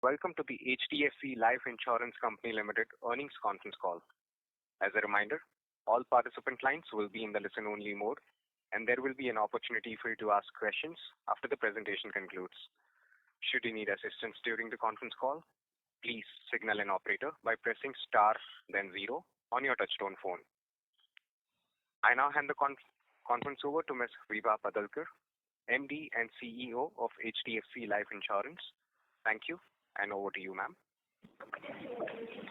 Welcome to the Hdfc Life Insurance Company Limited earnings conference call. As a reminder, all participant lines will be in the listen-only mode, and there will be an opportunity for you to ask questions after the presentation concludes. Should you need assistance during the conference call, please signal an operator by pressing star then 0 on your touchtone phone. I now hand the conference over to Ms. Vibha Padalkar, MD and CEO of Hdfc Life Insurance. Thank you, and over to you, ma'am.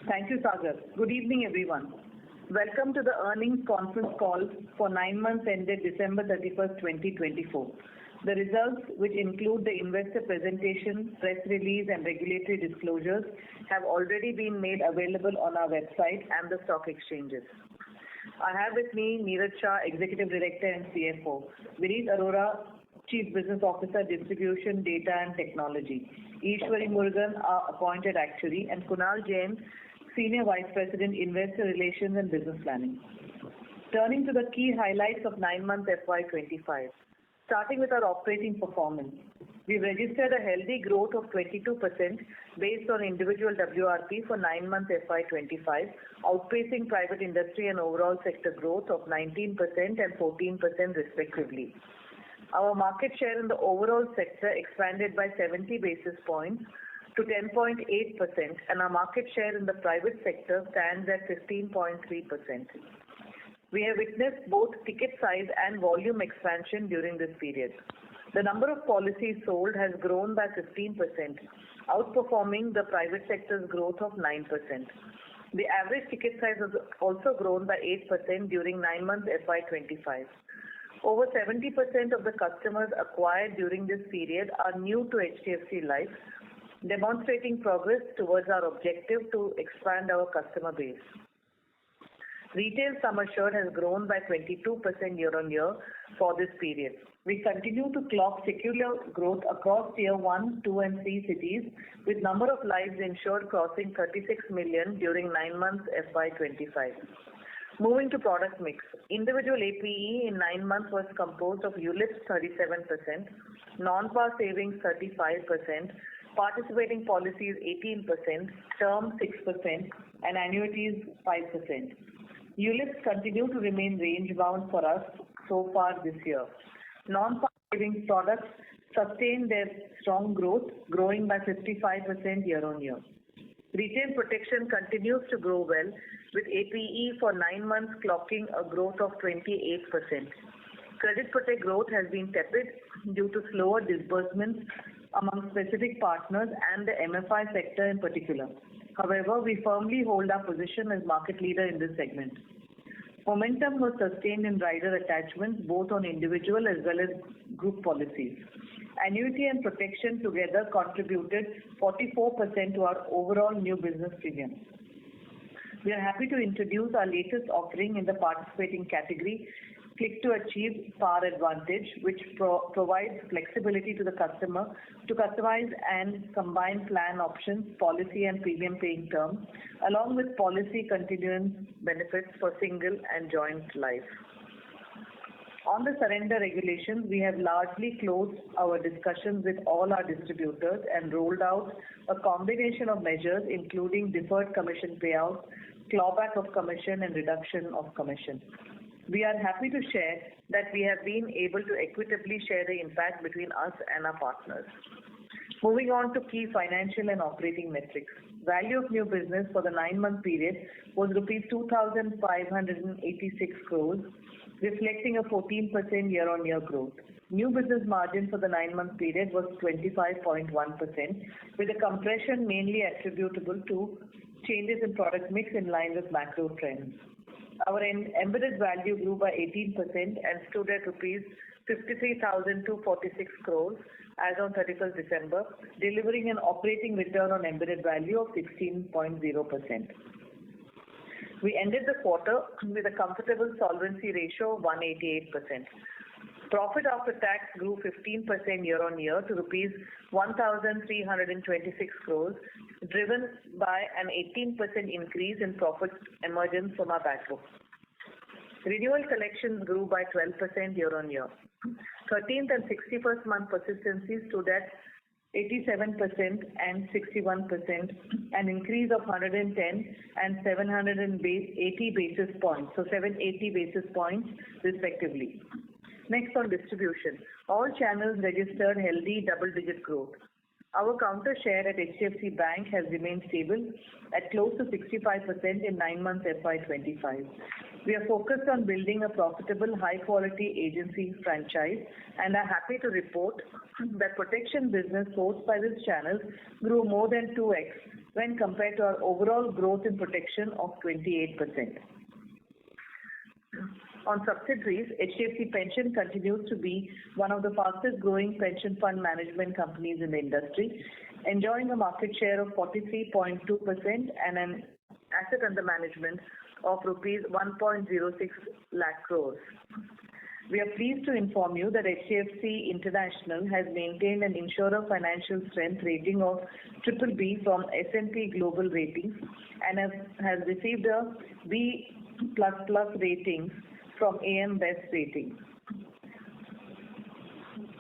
Thank you, Sagar. Good evening, everyone. Welcome to the earnings conference call for 9 months ended December 31st, 2024. The results, which include the investor presentation, press release, and regulatory disclosures, have already been made available on our website and the stock exchanges. I have with me Neeraj Shah, Executive Director and CFO, Vineet Arora, Chief Business Officer, Distribution, Data and Technology, Ishwari Murugan, our Appointed Actuary, and Kunal Jain, Senior Vice President, Investor Relations and Business Planning. Turning to the key highlights of 9 months FY25. Starting with our operating performance, we registered a healthy growth of 22% based on individual WRP for 9 months FY25, outpacing private industry and overall sector growth of 19% and 14% respectively. Our market share in the overall sector expanded by 70 basis points to 10.8%, and our market share in the private sector stands at 15.3%. We have witnessed both ticket size and volume expansion during this period. The number of policies sold has grown by 15%, outperforming the private sector's growth of 9%. The average ticket size has also grown by 8% during 9 months FY25. Over 70% of the customers acquired during this period are new to HDFC Life, demonstrating progress towards our objective to expand our customer base. Retail sum assured has grown by 22% year-on-year for this period. We continue to clock secular growth across Tier 1, 2 and 3 cities, with number of lives insured crossing 36 million during 9 months FY25. Moving to product mix, individual APE in 9 months was composed of ULIPs 37%, non-par savings 35%, participating policies 18%, term 6%, and annuities 5%. ULIPs continue to remain range-bound for us so far this year. Non-par savings products sustained their strong growth, growing by 55% year-on-year. Retail protection continues to grow well, with APE for 9 months clocking a growth of 28%. Credit Protect growth has been tepid due to slower disbursements among specific partners and the MFI sector in particular. However, we firmly hold our position as market leader in this segment. Momentum was sustained in rider attachments both on individual as well as group policies. Annuity and protection together contributed 44% to our overall new business premium. We are happy to introduce our latest offering in the participating category, Click to Achieve Par Advantage, which provides flexibility to the customer to customize and combine plan options, policy and premium paying terms, along with policy continuance benefits for single and joint life. On the surrender regulations, we have largely closed our discussions with all our distributors and rolled out a combination of measures including deferred commission payouts, clawback of commission and reduction of commission. We are happy to share that we have been able to equitably share the impact between us and our partners. Moving on to key financial and operating metrics. Value of new business for the 9-month period was rupees 2,586 crores, reflecting a 14% year-on-year growth. New business margin for the 9-month period was 25.1%, with a compression mainly attributable to changes in product mix in line with macro trends. Our embedded value grew by 18% and stood at rupees 53,246 crores as on 31st December, delivering an operating return on embedded value of 16.0%. We ended the quarter with a comfortable solvency ratio of 188%. Profit after tax grew 15% year-on-year to rupees 1,326 crores, driven by an 18% increase in profit emergence from our back book. Renewal collections grew by 12% year-on-year. 13th and 61st month persistency stood at 87% and 61%, an increase of 110 and 780 basis points, so 780 basis points respectively. Next on distribution, all channels registered healthy double-digit growth. Our counter share at HDFC Bank has remained stable at close to 65% in 9 months FY25. We are focused on building a profitable, high-quality agency franchise and are happy to report that protection business sourced by this channel grew more than 2x when compared to our overall growth in protection of 28%. On subsidiaries, HDFC Pension continues to be one of the fastest growing pension fund management companies in the industry, enjoying a market share of 43.2% and an asset under management of rupees 1.06 lakh crores. We are pleased to inform you that HDFC International has maintained an insurer financial strength rating of BBB from S&P Global Ratings and has received a B++ rating from AM Best Ratings.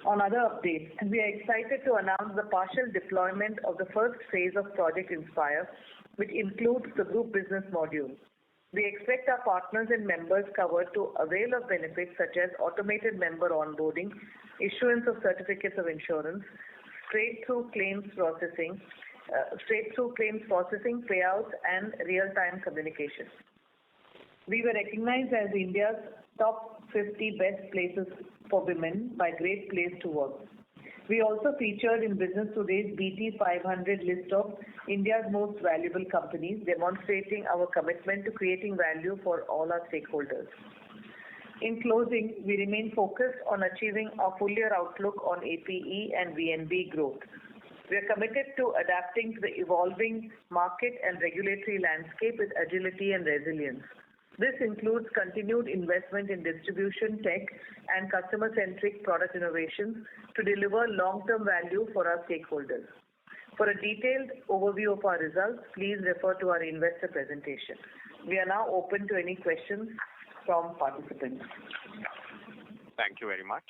On other updates, we are excited to announce the partial deployment of the first phase of Project Inspire, which includes the group business module. We expect our partners and members covered to avail of benefits such as automated member onboarding, issuance of certificates of insurance, straight-through claims processing, payouts, and real-time communication. We were recognized as India's top 50 best places for women by Great Place to Work. We also featured in Business Today's BT 500 list of India's most valuable companies, demonstrating our commitment to creating value for all our stakeholders. In closing, we remain focused on achieving our full-year outlook on APE and VNB growth. We are committed to adapting to the evolving market and regulatory landscape with agility and resilience. This includes continued investment in distribution, tech, and customer-centric product innovations to deliver long-term value for our stakeholders. For a detailed overview of our results, please refer to our investor presentation. We are now open to any questions from participants. Thank you very much.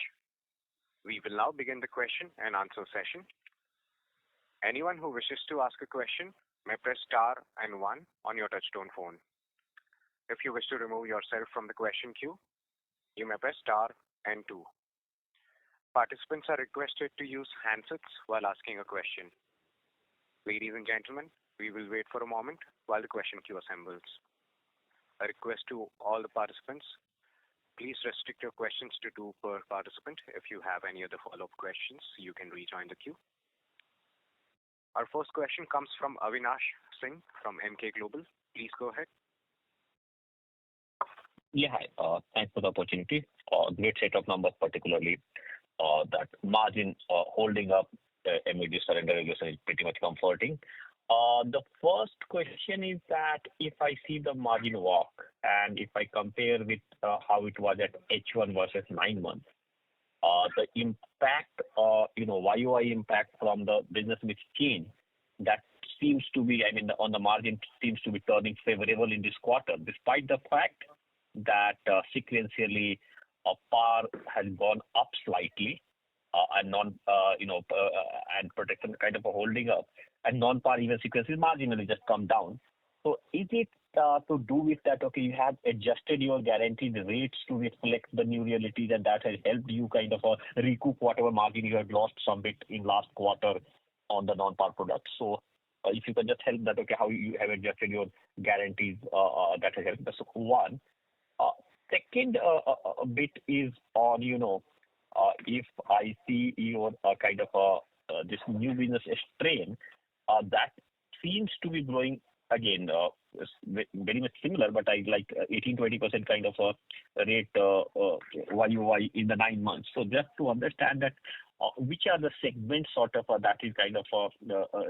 We will now begin the question and answer session. Anyone who wishes to ask a question may press star and 1 on your touchtone phone. If you wish to remove yourself from the question queue, you may press star and 2. Participants are requested to use handsets while asking a question. Ladies and gentlemen, we will wait for a moment while the question queue assembles. A request to all the participants, please restrict your questions to 2 per participant. If you have any other follow-up questions, you can rejoin the queue. Our first question comes from Avinash Singh from Emkay Global. Please go ahead. Yeah, hi. Thanks for the opportunity. Great set of numbers, particularly that margin holding up amid the surrender regulation is pretty much comforting. The first question is that if I see the margin walk and if I compare with how it was at H1 versus 9 months, the impact, YOI impact from the business mix change, that seems to be, on the margin seems to be turning favorable in this quarter, despite the fact that sequentially PAR has gone up slightly and and protection kind of a holding up, and non-PAR even sequentially marginally just come down. So is it to do with that, okay, you have adjusted your guaranteed rates to reflect the new realities and that has helped you kind of recoup whatever margin you had lost some bit in last quarter on the non-PAR products? So if you can just help that, okay, how you have adjusted your guarantees, that has helped. That's one. Second bit is on, if I see your kind of this new business strain, that seems to be growing again, very much similar, but I like 18-20% kind of a rate YOY in the 9 months. So just to understand that, which are the segments sort of that is kind of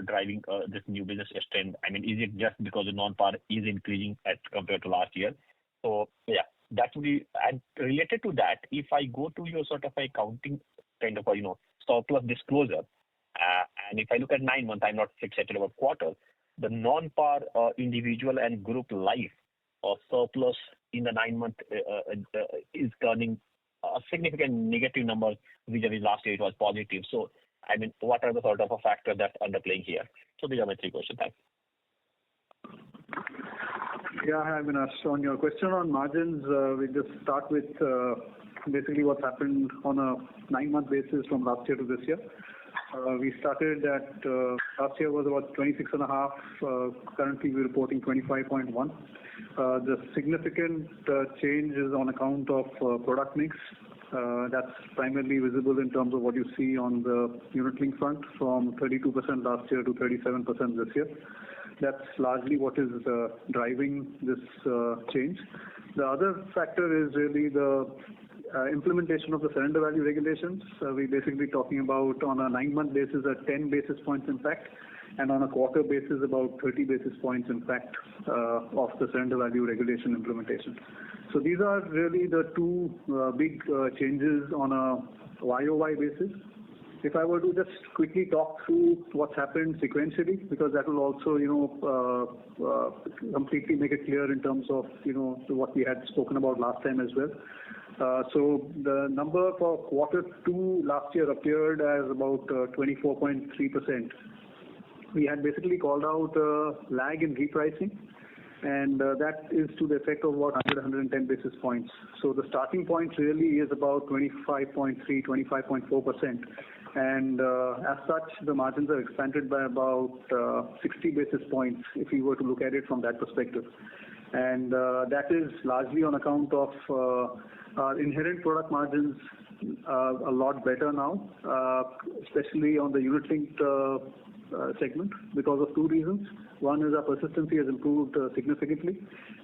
driving this new business strain? Is it just because the non-PAR is increasing as compared to last year? So yeah, that would be, and related to that, if I go to your sort of accounting kind of surplus disclosure, and if I look at 9 months, I'm not excited about quarter, the non-PAR individual and group life surplus in the 9 month is turning a significant negative number vis-a-vis last year it was positive. So I mean, what are the sort of a factor that's underplaying here? So these are my three questions. Thanks. Yeah, hi, Avinash. On your question on margins, we just start with basically what's happened on a 9-month basis from last year to this year. We started at last year was about 26.5. Currently, we're reporting 25.1. The significant change is on account of product mix. That's primarily visible in terms of what you see on the unit link front from 32% last year to 37% this year. That's largely what is driving this change. The other factor is really the implementation of the surrender value regulations. We're basically talking about on a 9-month basis a 10 basis points impact, and on a quarter basis about 30 basis points impact of the surrender value regulation implementation. So these are really the two big changes on a YOY basis. If I were to just quickly talk through what's happened sequentially, because that will also, completely make it clear in terms of, what we had spoken about last time as well. So the number for quarter 2 last year appeared as about 24.3%. We had basically called out lag in repricing, and that is to the effect of about 110 basis points. So the starting point really is about 25.3, 25.4%. And as such, the margins are expanded by about 60 basis points if you were to look at it from that perspective. And that is largely on account of our inherent product margins a lot better now, especially on the unit-linked segment, because of two reasons. One is our persistency has improved significantly,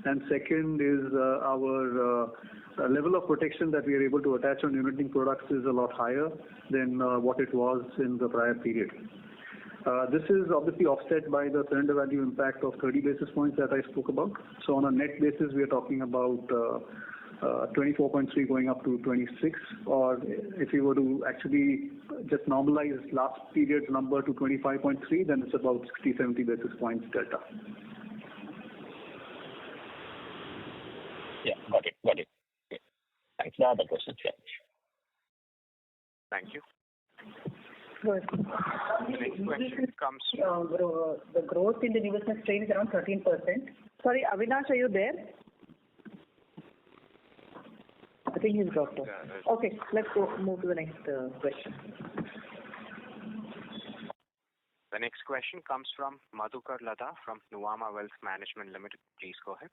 and second is our level of protection that we are able to attach on unit-linked products is a lot higher than what it was in the prior period. This is obviously offset by the surrender value impact of 30 basis points that I spoke about. So on a net basis, we are talking about 24.3 going up to 26, or if you were to actually just normalize last period's number to 25.3, then it's about 60-70 basis points delta. Yeah, got it. Okay. Thanks. The other questions, yeah. Thank you. Good. The next question comes. The growth in the new business strain is around 13%. Sorry, Avinash, are you there? I think he's dropped off. Yeah, okay, let's move to the next question. The next question comes from Madhukar Ladha from Nuvama Wealth Management Limited. Please go ahead.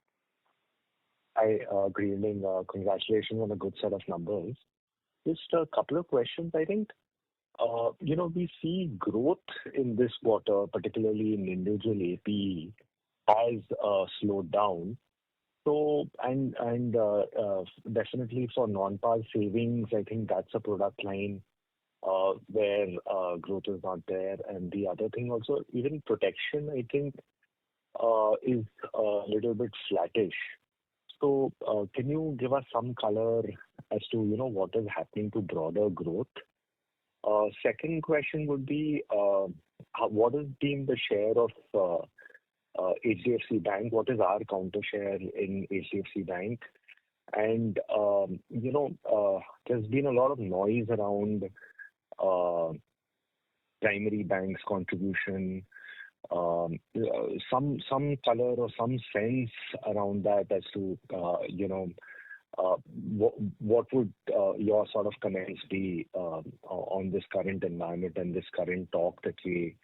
Hi, good evening. Congratulations on a good set of numbers. Just a couple of questions, I think. We see growth in this quarter, particularly in individual APE, has slowed down. So, and definitely for non-par savings, I think that's a product line where growth is not there. And the other thing also, even protection, I think, is a little bit flattish. So, can you give us some color as to, what is happening to broader growth? Second question would be, what has been the share of Hdfc Bank? What is our counter share in Hdfc Bank? And, there's been a lot of noise around primary bank's contribution. Some color or some sense around that as to, what would your sort of comments be on this current environment and this current talk that we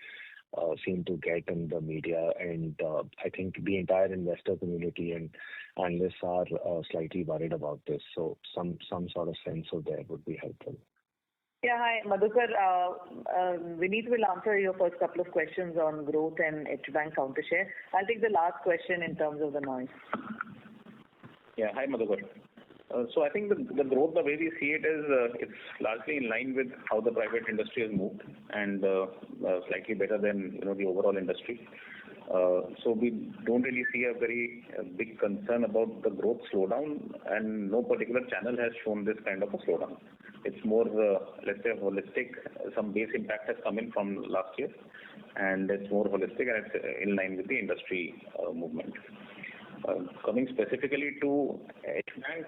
seem to get in the media? And I think the entire investor community and analysts are slightly worried about this. So some sort of sense of there would be helpful. Yeah, hi, Madhukar. Vineet will answer your first couple of questions on growth and H Bank counter share. I'll take the last question in terms of the noise. Yeah, hi, Madhukar. So I think the growth, the way we see it is, it's largely in line with how the private industry has moved, and slightly better than the overall industry. So we don't really see a very big concern about the growth slowdown, and no particular channel has shown this kind of a slowdown. It's more, let's say, holistic. Some base impact has come in from last year, and it's more holistic and it's in line with the industry movement. Coming specifically to H Bank,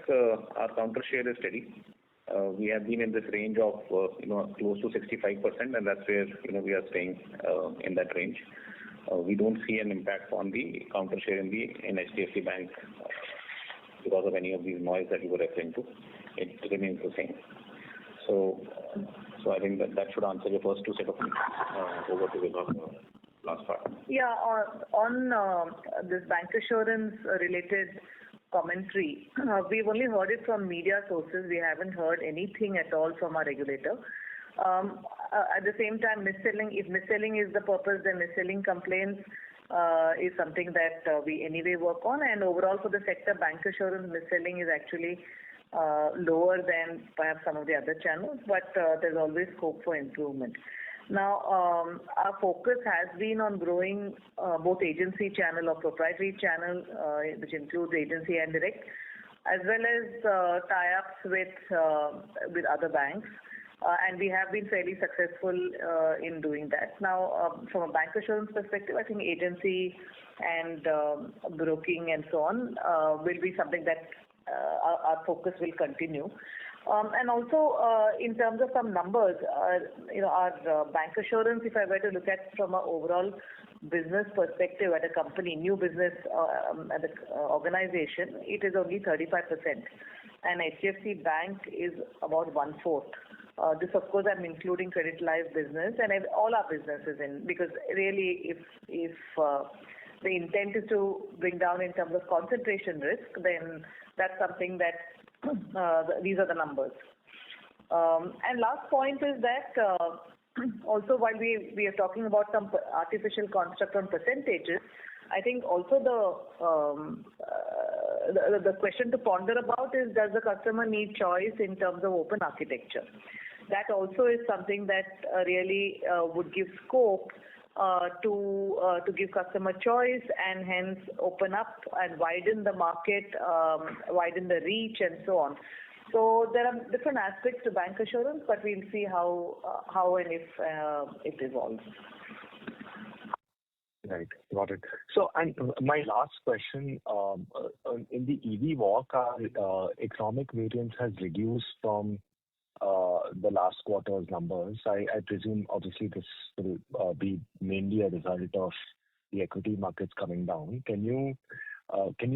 our counter share is steady. we have been in this range of close to 65%, and that's where we are staying in that range. We don't see an impact on the counter share in HDFC Bank because of any of these noise that you were referring to. It remains the same. So I think that should answer your first two set of questions. Over to the last part. Yeah, on this bancassurance related commentary, we've only heard it from media sources. We haven't heard anything at all from our regulator. At the same time, mis-selling, if mis-selling is the purpose, then mis-selling complaints is something that we anyway work on. And overall for the sector, bancassurance mis-selling is actually lower than perhaps some of the other channels, but there's always scope for improvement. Now, our focus has been on growing both agency channel or proprietary channel, which includes agency and direct, as well as tie-ups with other banks. And we have been fairly successful in doing that. Now, from a bancassurance perspective, I think agency and broking and so on will be something that our focus will continue. And also, in terms of some numbers, our bancassurance, if I were to look at from an overall business perspective at a company, new business at the organization, it is only 35%. And HDFC Bank is about 1/4. This, of course, I'm including credit life business and all our businesses in, because really if the intent is to bring down in terms of concentration risk, then that's something that these are the numbers. And last point is that also while we are talking about some artificial construct on percentages, I think also the question to ponder about is, does the customer need choice in terms of open architecture? That also is something that really would give scope to give customer choice and hence open up and widen the market, widen the reach and so on. So there are different aspects to bancassurance, but we'll see how and if it evolves. Right, got it. So, and my last question, in the EV walk, our economic variance has reduced from the last quarter's numbers. I presume obviously this will be mainly a result of the equity markets coming down. Can you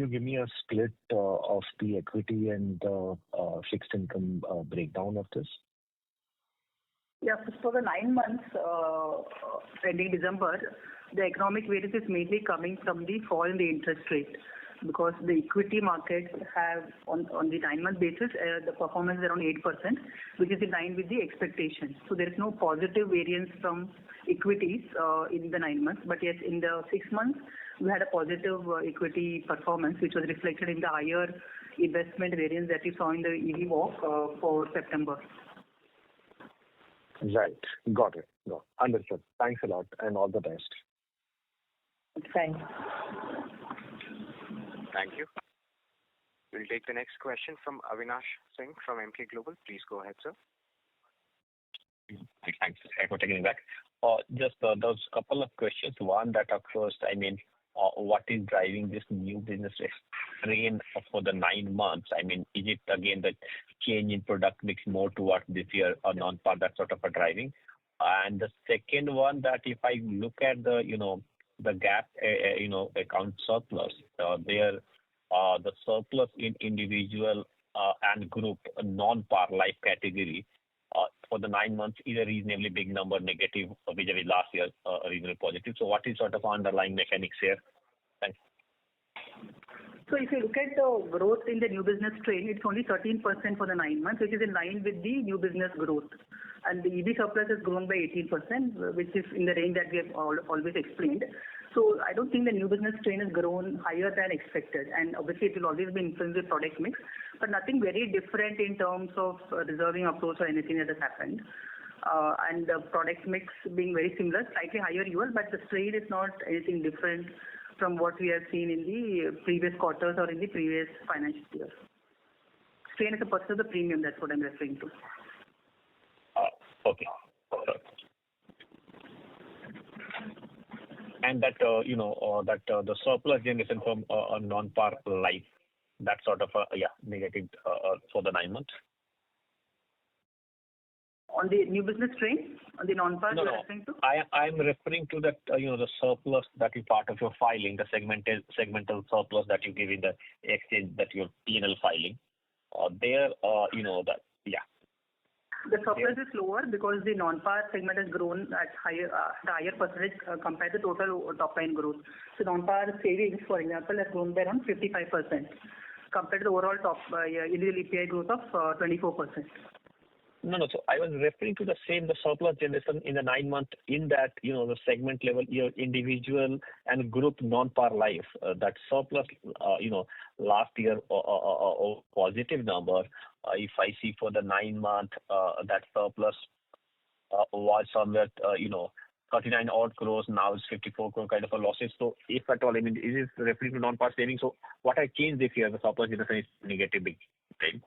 give me a split of the equity and fixed income breakdown of this? Yeah, for the 9 months ending December, the economic variance is mainly coming from the fall in the interest rate, because the equity markets have on the 9-month basis the performance is around 8%, which is in line with the expectations. So there is no positive variance from equities in the 9 months, but yes, in the 6 months we had a positive equity performance, which was reflected in the higher investment variance that you saw in the EV walk for September. Right, got it. No, understood. Thanks a lot and all the best. Thanks. Thank you. We'll take the next question from Avinash Singh from Emkay Global. Please go ahead, sir. Thanks for taking it back. Just those couple of questions. One that at first, I mean, what is driving this new business strain for the 9 months? I mean, is it again the change in product mix more towards this year or non-par, that sort of a driving? And the second one, that if I look at the the gap account surplus, there the surplus in individual and group non-par life category for the 9 months is a reasonably big number, negative vis-a-vis last year, reasonably positive. So what is sort of underlying mechanics here? Thanks. So if you look at the growth in the new business strain, it's only 13% for the 9 months, which is in line with the new business growth. And the EB surplus has grown by 18%, which is in the range that we have always explained. So I don't think the new business strain has grown higher than expected. And obviously it will always be influenced with product mix, but nothing very different in terms of reserving approach or anything that has happened. And the product mix being very similar, slightly higher UL, but the strain is not anything different from what we have seen in the previous quarters or in the previous financial year. Strain is a percent of the premium, that's what I'm referring to. Okay. And that, the surplus generation from non-par life, that sort of, negative for the 9 months? On the new business strain, on the non-par No, you're no. referring to? I'm referring to that, the surplus that is part of your filing, the segmental surplus that you give in the exchange, that your P&L filing. There, that, yeah. The surplus is lower because the non-par segment has grown at higher percentage compared to total top line growth. So non-par savings, for example, has grown by around 55% compared to the overall individual EPI growth of 24%. No. So I was referring to the surplus generation in the 9 month in that, the segment level, your individual and group non-par life, that surplus, last year, positive number. If I see for the 9 month, that surplus was somewhere, 39 odd crores, now it's 54 crore kind of a losses. So if at all, is it referring to non-par savings? So what I changed this year, the surplus generation is negative big thing.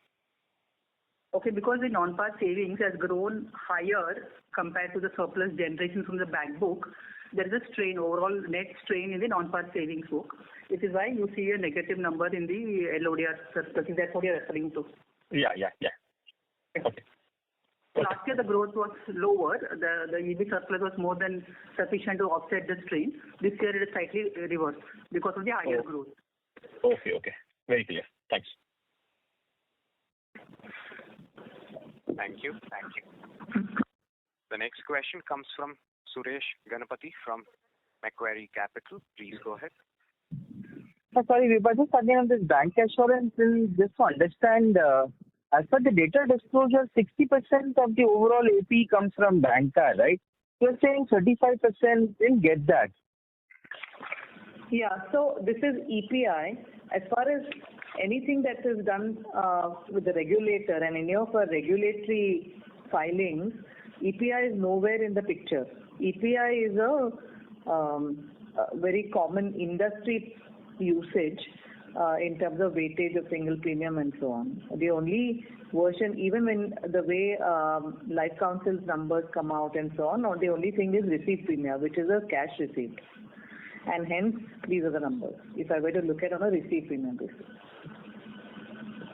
Okay, because the non-par savings has grown higher compared to the surplus generation from the back book, there is a strain, overall net strain in the non-par savings book, which is why you see a negative number in the LODR surplus. That's what you're referring to. Yeah. Okay. Last year the growth was lower. The EB surplus was more than sufficient to offset the strain. This year it is slightly reversed because of the higher growth. Okay. Very clear. Thanks. Thank you. The next question comes from Suresh Ganapathy from Macquarie Capital. Please go ahead. Sorry, Vibha, just again on this bank assurance, just to understand, as per the data disclosure, 60% of the overall AP comes from banker, right? You're saying 35% didn't get that. Yeah, so this is EPI. As far as anything that is done with the regulator and any of our regulatory filings, EPI is nowhere in the picture. EPI is a very common industry usage in terms of weightage of single premium and so on. The only version, even when the way Life Council's numbers come out and so on, the only thing is receipt premium, which is a cash receipt. And hence, these are the numbers, if I were to look at on a receipt premium basis.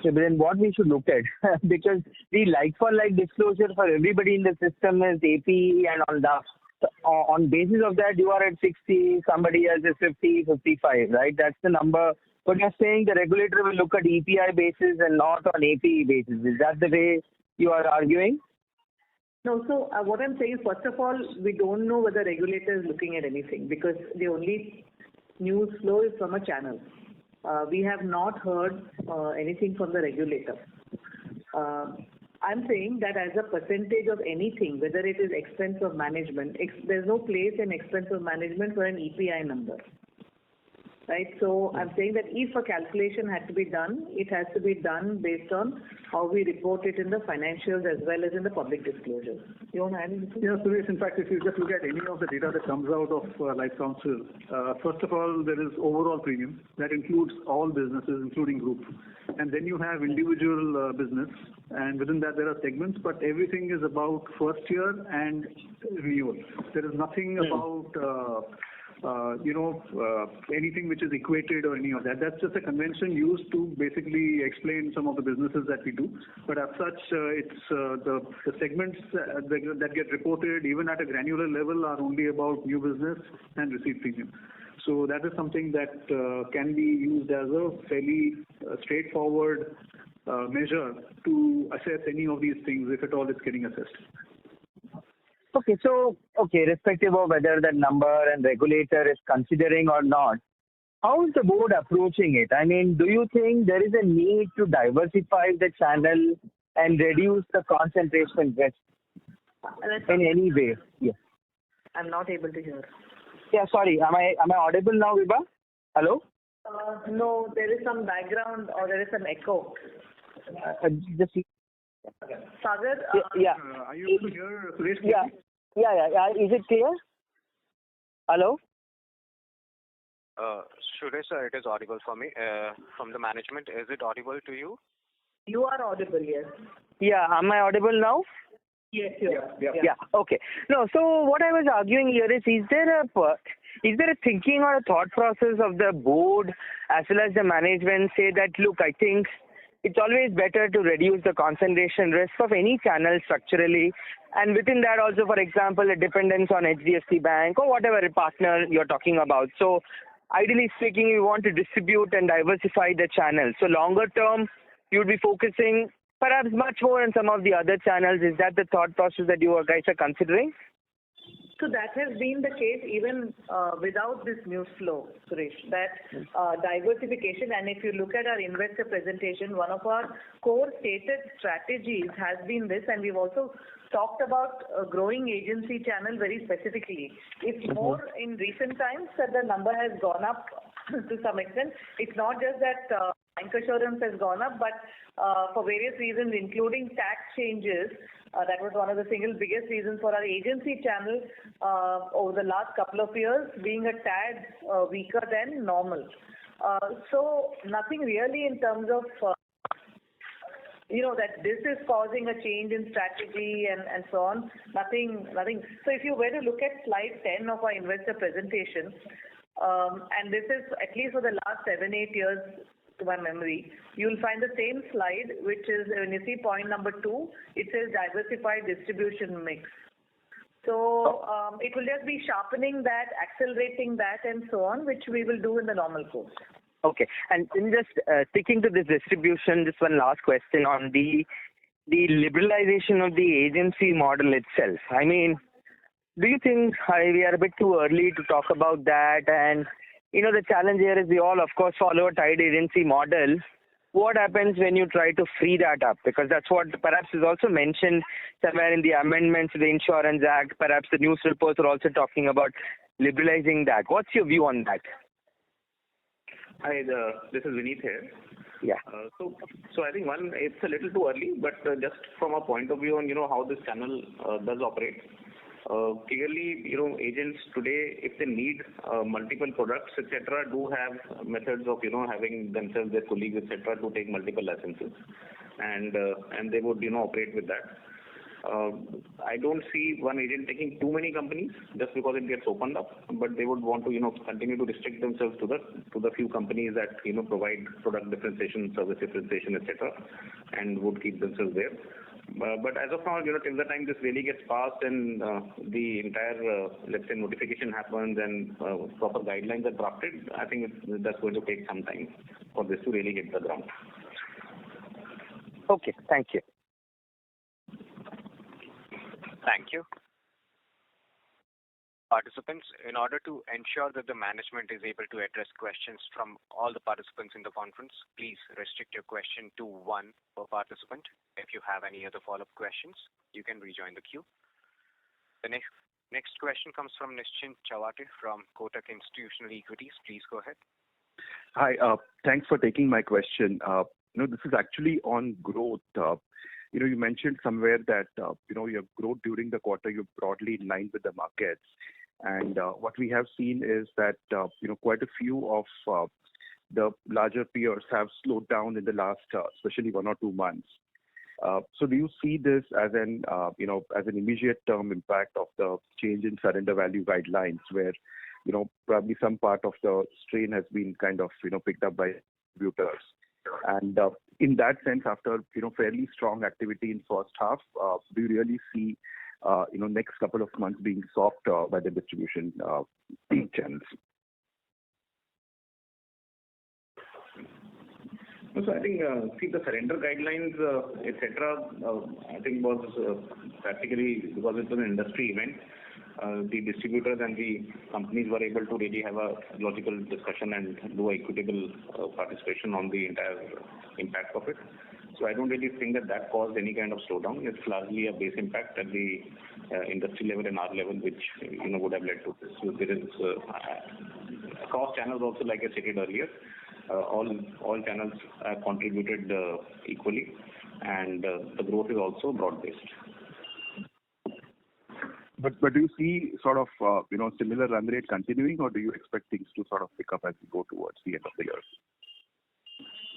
So then what we should look at, because the like-for-like disclosure for everybody in the system is AP, and on basis of that, you are at 60, somebody else is 50, 55, right? That's the number. But you're saying the regulator will look at EPI basis and not on AP basis. Is that the way you are arguing? No, so what I'm saying is, first of all, we don't know whether the regulator is looking at anything because the only news flow is from a channel. We have not heard anything from the regulator. I'm saying that as a percentage of anything, whether it is expense of management, there's no place in expense of management for an EPI number. Right, so I'm saying that if a calculation had to be done, it has to be done based on how we report it in the financials as well as in the public disclosures. You want to add anything? Yeah, Suresh, in fact, if you just look at any of the data that comes out of Life Council, first of all, there is overall premium. That includes all businesses, including group. And then you have individual business, and within that there are segments, but everything is about first year and renewal. There is nothing about anything which is equated or any of that. That's just a convention used to basically explain some of the businesses that we do. But as such, it's the segments that get reported even at a granular level are only about new business and receipt premium. So that is something that can be used as a fairly straightforward measure to assess any of these things if at all it's getting assessed. Okay, so, irrespective of whether that number and regulator is considering or not, how is the board approaching it? I mean, do you think there is a need to diversify the channel and reduce the concentration risk in any way? Yes. I'm not able to hear. Yeah, sorry. Am I audible now, Vibha? Hello? No, there is some background or there is some echo. Sagar? Yeah. Are you able to hear Suresh? Yeah. Is it clear? Hello? Suresh, sir, it is audible for me. From the management, is it audible to you? You are audible, yes. Yeah, am I audible now? Yes, you are. Yeah. Okay. No, so what I was arguing here is there a thinking or a thought process of the board as well as the management say that, look, I think it's always better to reduce the concentration risk of any channel structurally And within that also, for example, a dependence on HDFC Bank or whatever partner you're talking about. So ideally speaking, you want to distribute and diversify the channels. So longer term, you'd be focusing perhaps much more on some of the other channels. Is that the thought process that you guys are considering? So that has been the case even without this news flow, Suresh, that diversification. And if you look at our investor presentation, one of our core stated strategies has been this, and we've also talked about growing agency channel very specifically. It's more in recent times that the number has gone up to some extent. It's not just that bancassurance has gone up, but for various reasons, including tax changes, that was one of the single biggest reasons for our agency channel over the last couple of years being a tad weaker than normal. So nothing really in terms of that this is causing a change in strategy and so on. Nothing. So if you were to look at slide 10 of our investor presentation, and this is at least for the last 7-8 years to my memory, you'll find the same slide, which is when you see point number 2, it says diversified distribution mix. So it will just be sharpening that, accelerating that, and so on, which we will do in the normal course. Okay. And in just sticking to this distribution, just one last question on the liberalization of the agency model itself. I mean, do you think we are a bit too early to talk about that? And, the challenge here is we all, of course, follow a tied agency model. What happens when you try to free that up? Because that's what perhaps is also mentioned somewhere in the amendments to the Insurance Act. Perhaps the news reports are also talking about liberalizing that. What's your view on that? Hi, this is Vineet here. Yeah. So I think it's a little too early, but just from a point of view on how this channel does operate. Clearly, agents today, if they need multiple products, etc., do have methods of having themselves, their colleagues, etc., to take multiple licenses, and they would operate with that. I don't see one agent taking too many companies just because it gets opened up, but they would want to continue to restrict themselves to the few companies that provide product differentiation, service differentiation, etc., and would keep themselves there. But as of now, till the time this really gets passed and the entire, let's say, notification happens and proper guidelines are drafted, I think that's going to take some time for this to really hit the ground. Okay, thank you. Thank you. Participants, in order to ensure that the management is able to address questions from all the participants in the conference, please restrict your question to one per participant. If you have any other follow-up questions, you can rejoin the queue. The next question comes from Nischint Chawate from Kotak Institutional Equities. Please go ahead. Hi, thanks for taking my question. This is actually on growth. You mentioned somewhere that, your growth during the quarter, you're broadly in line with the markets. And what we have seen is that, quite a few of the larger peers have slowed down in the last, especially 1 or 2 months. So do you see this as an immediate term impact of the change in surrender value guidelines where, probably some part of the strain has been kind of, picked up by distributors? And in that sense, after fairly strong activity in first half, do you really see next couple of months being soft by the distribution channels? So I think the surrender guidelines, etc. I think was practically because it was an industry event. The distributors and the companies were able to really have a logical discussion and do equitable participation on the entire impact of it. So I don't really think that caused any kind of slowdown. It's largely a base impact at the industry level and our level, which would have led to this. So there is across channels also, like I stated earlier, all channels have contributed equally, and the growth is also broad-based. But do you see sort of similar run rate continuing, or do you expect things to sort of pick up as we go towards the end of the year?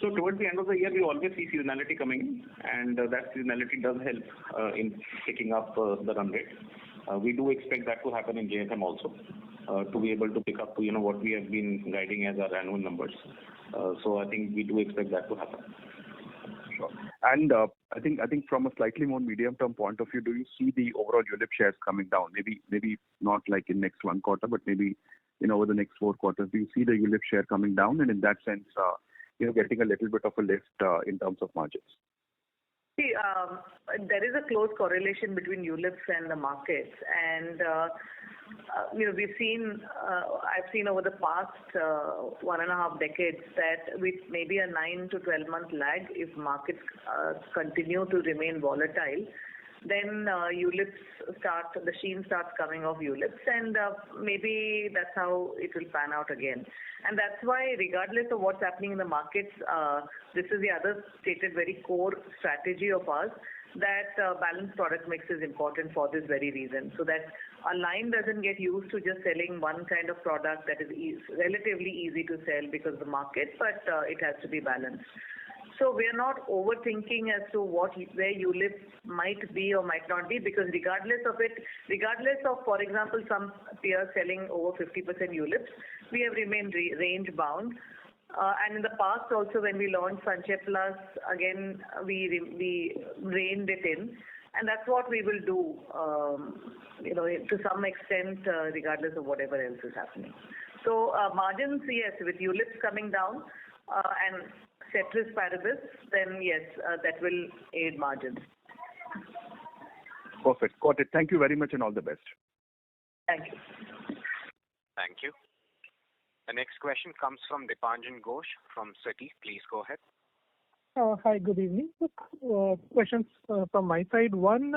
So towards the end of the year, we always see seasonality coming in, and that seasonality does help in picking up the run rate. We do expect that to happen in JFM also, to be able to pick up to what we have been guiding as our annual numbers. So I think we do expect that to happen. Sure. And I think from a slightly more medium-term point of view, do you see the overall ULIP shares coming down? Maybe not like in next one quarter, but maybe over the next 4 quarters. Do you see the ULIP share coming down, and in that sense, getting a little bit of a lift in terms of margins? See, there is a close correlation between ULIPs and the markets, and I've seen over the past 1.5 decades that with maybe a 9 to 12 month lag, if markets continue to remain volatile, then the sheen starts coming off ULIPs, and maybe that's how it will pan out again. And that's why, regardless of what's happening in the markets, this is the other stated very core strategy of ours, that balanced product mix is important for this very reason, so that our line doesn't get used to just selling one kind of product that is relatively easy to sell because of the market, but it has to be balanced. So we are not overthinking as to where ULIP might be or might not be, because regardless of, for example, some peers selling over 50% ULIPs, we have remained range bound. And in the past also, when we launched Sanchay Plus, again, we reined it in. And that's what we will do, to some extent, regardless of whatever else is happening. So margins, yes, with ULIPs coming down and ceteris paribus, then yes, that will aid margins. Perfect. Got it. Thank you very much and all the best. Thank you. Thank you. The next question comes from Dipanjan Ghosh from Citi. Please go ahead. Hi, good evening. Questions from my side. One,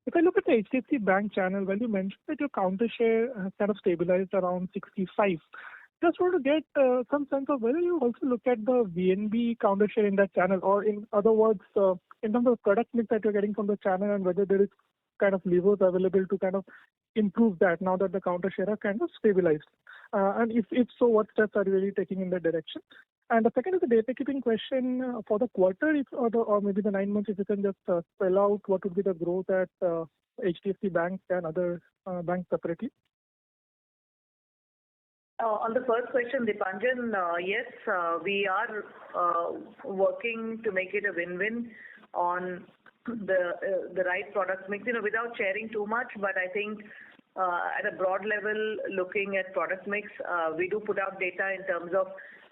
if I look at the HDFC Bank channel, well, you mentioned that your counter share has kind of stabilized around 65. Just want to get some sense of whether you also look at the VNB counter share in that channel, or in other words, in terms of product mix that you're getting from the channel, and whether there is kind of levers available to kind of improve that now that the counter share are kind of stabilized. And if so, what steps are you really taking in that direction? And the second is a data keeping question for the quarter, or maybe the 9 months, if you can just spell out what would be the growth at HDFC Bank and other banks separately. On the first question, Dipanjan, yes, we are working to make it a win-win on the right product mix, without sharing too much. But I think at a broad level, looking at product mix, we do put out data in terms of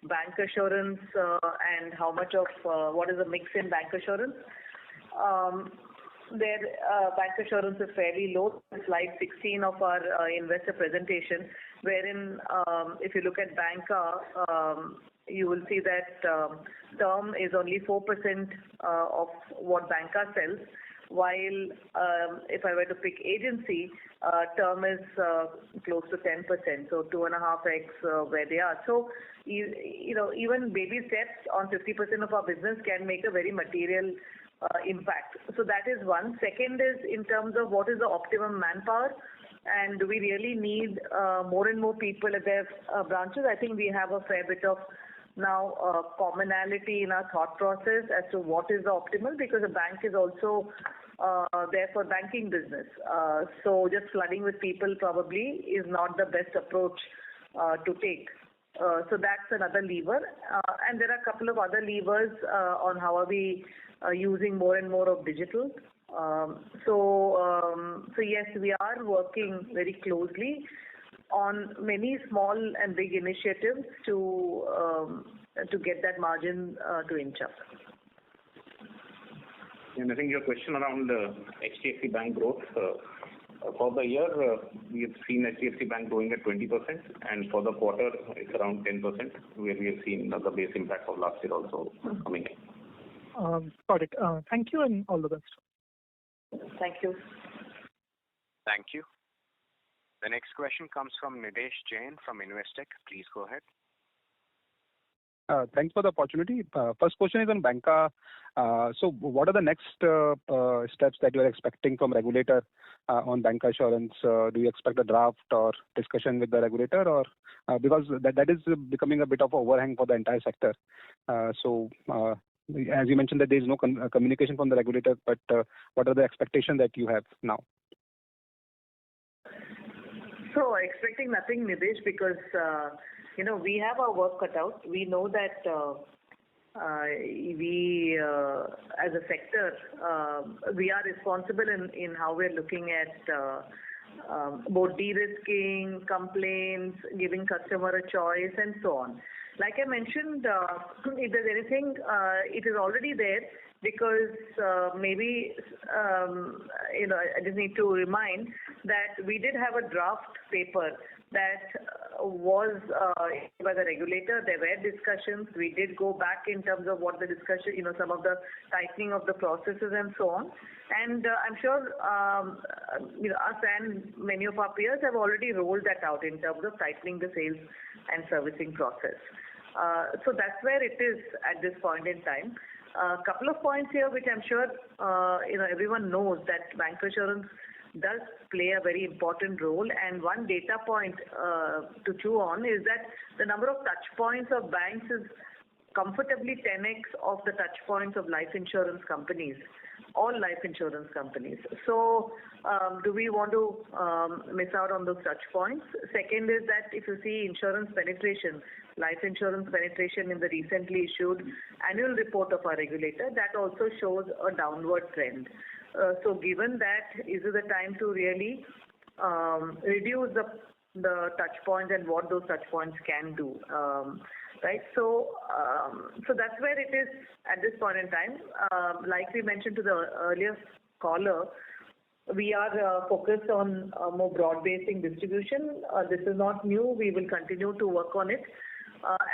bank assurance and how much of what is the mix in bank assurance. Bank assurance is fairly low. Slide 16 of our investor presentation, wherein if you look at banca, you will see that term is only 4% of what banca sells, while if I were to pick agency, term is close to 10%, so 2.5x where they are. So even baby steps on 50% of our business can make a very material impact. So that is one. Second is in terms of what is the optimum manpower, and do we really need more and more people at their branches. I think we have a fair bit of now commonality in our thought process as to what is the optimal, because a bank is also there for banking business. So just flooding with people probably is not the best approach to take. So that's another lever. And there are a couple of other levers on how are we using more and more of digital. So yes, we are working very closely on many small and big initiatives to get that margin to inch up. And I think your question around HDFC Bank growth, for the year, we have seen HDFC Bank growing at 20%, and for the quarter, it's around 10%, where we have seen the base impact of last year also coming in. Got it. Thank you and all the best. Thank you. Thank you. The next question comes from Nidesh Jain from Investec. Please go ahead. Thanks for the opportunity. First question is on banca. So what are the next steps that you are expecting from regulator on banca assurance? Do you expect a draft or discussion with the regulator, or because that is becoming a bit of overhang for the entire sector? So as you mentioned that there is no communication from the regulator, but what are the expectations that you have now? So expecting nothing, Nidesh, because we have our work cut out. We know that we as a sector, we are responsible in how we're looking at both de-risking, complaints, giving customer a choice, and so on. Like I mentioned, if there's anything, it is already there because maybe, I just need to remind that we did have a draft paper that was by the regulator. There were discussions. We did go back in terms of what the discussion, some of the tightening of the processes and so on. And I'm sure, us and many of our peers have already rolled that out in terms of tightening the sales and servicing process. So that's where it is at this point in time. A couple of points here which I'm sure everyone knows that bancassurance does play a very important role, and one data point to chew on is that the number of touch points of banks is comfortably 10x of the touch points of life insurance companies, all life insurance companies. So do we want to miss out on those touch points? Second is that if you see insurance penetration, life insurance penetration in the recently issued annual report of our regulator, that also shows a downward trend. So given that, is it the time to really reduce the touch points and what those touch points can do? Right. So that's where it is at this point in time. Like we mentioned to the earlier caller, we are focused on more broad-basing distribution. This is not new. We will continue to work on it.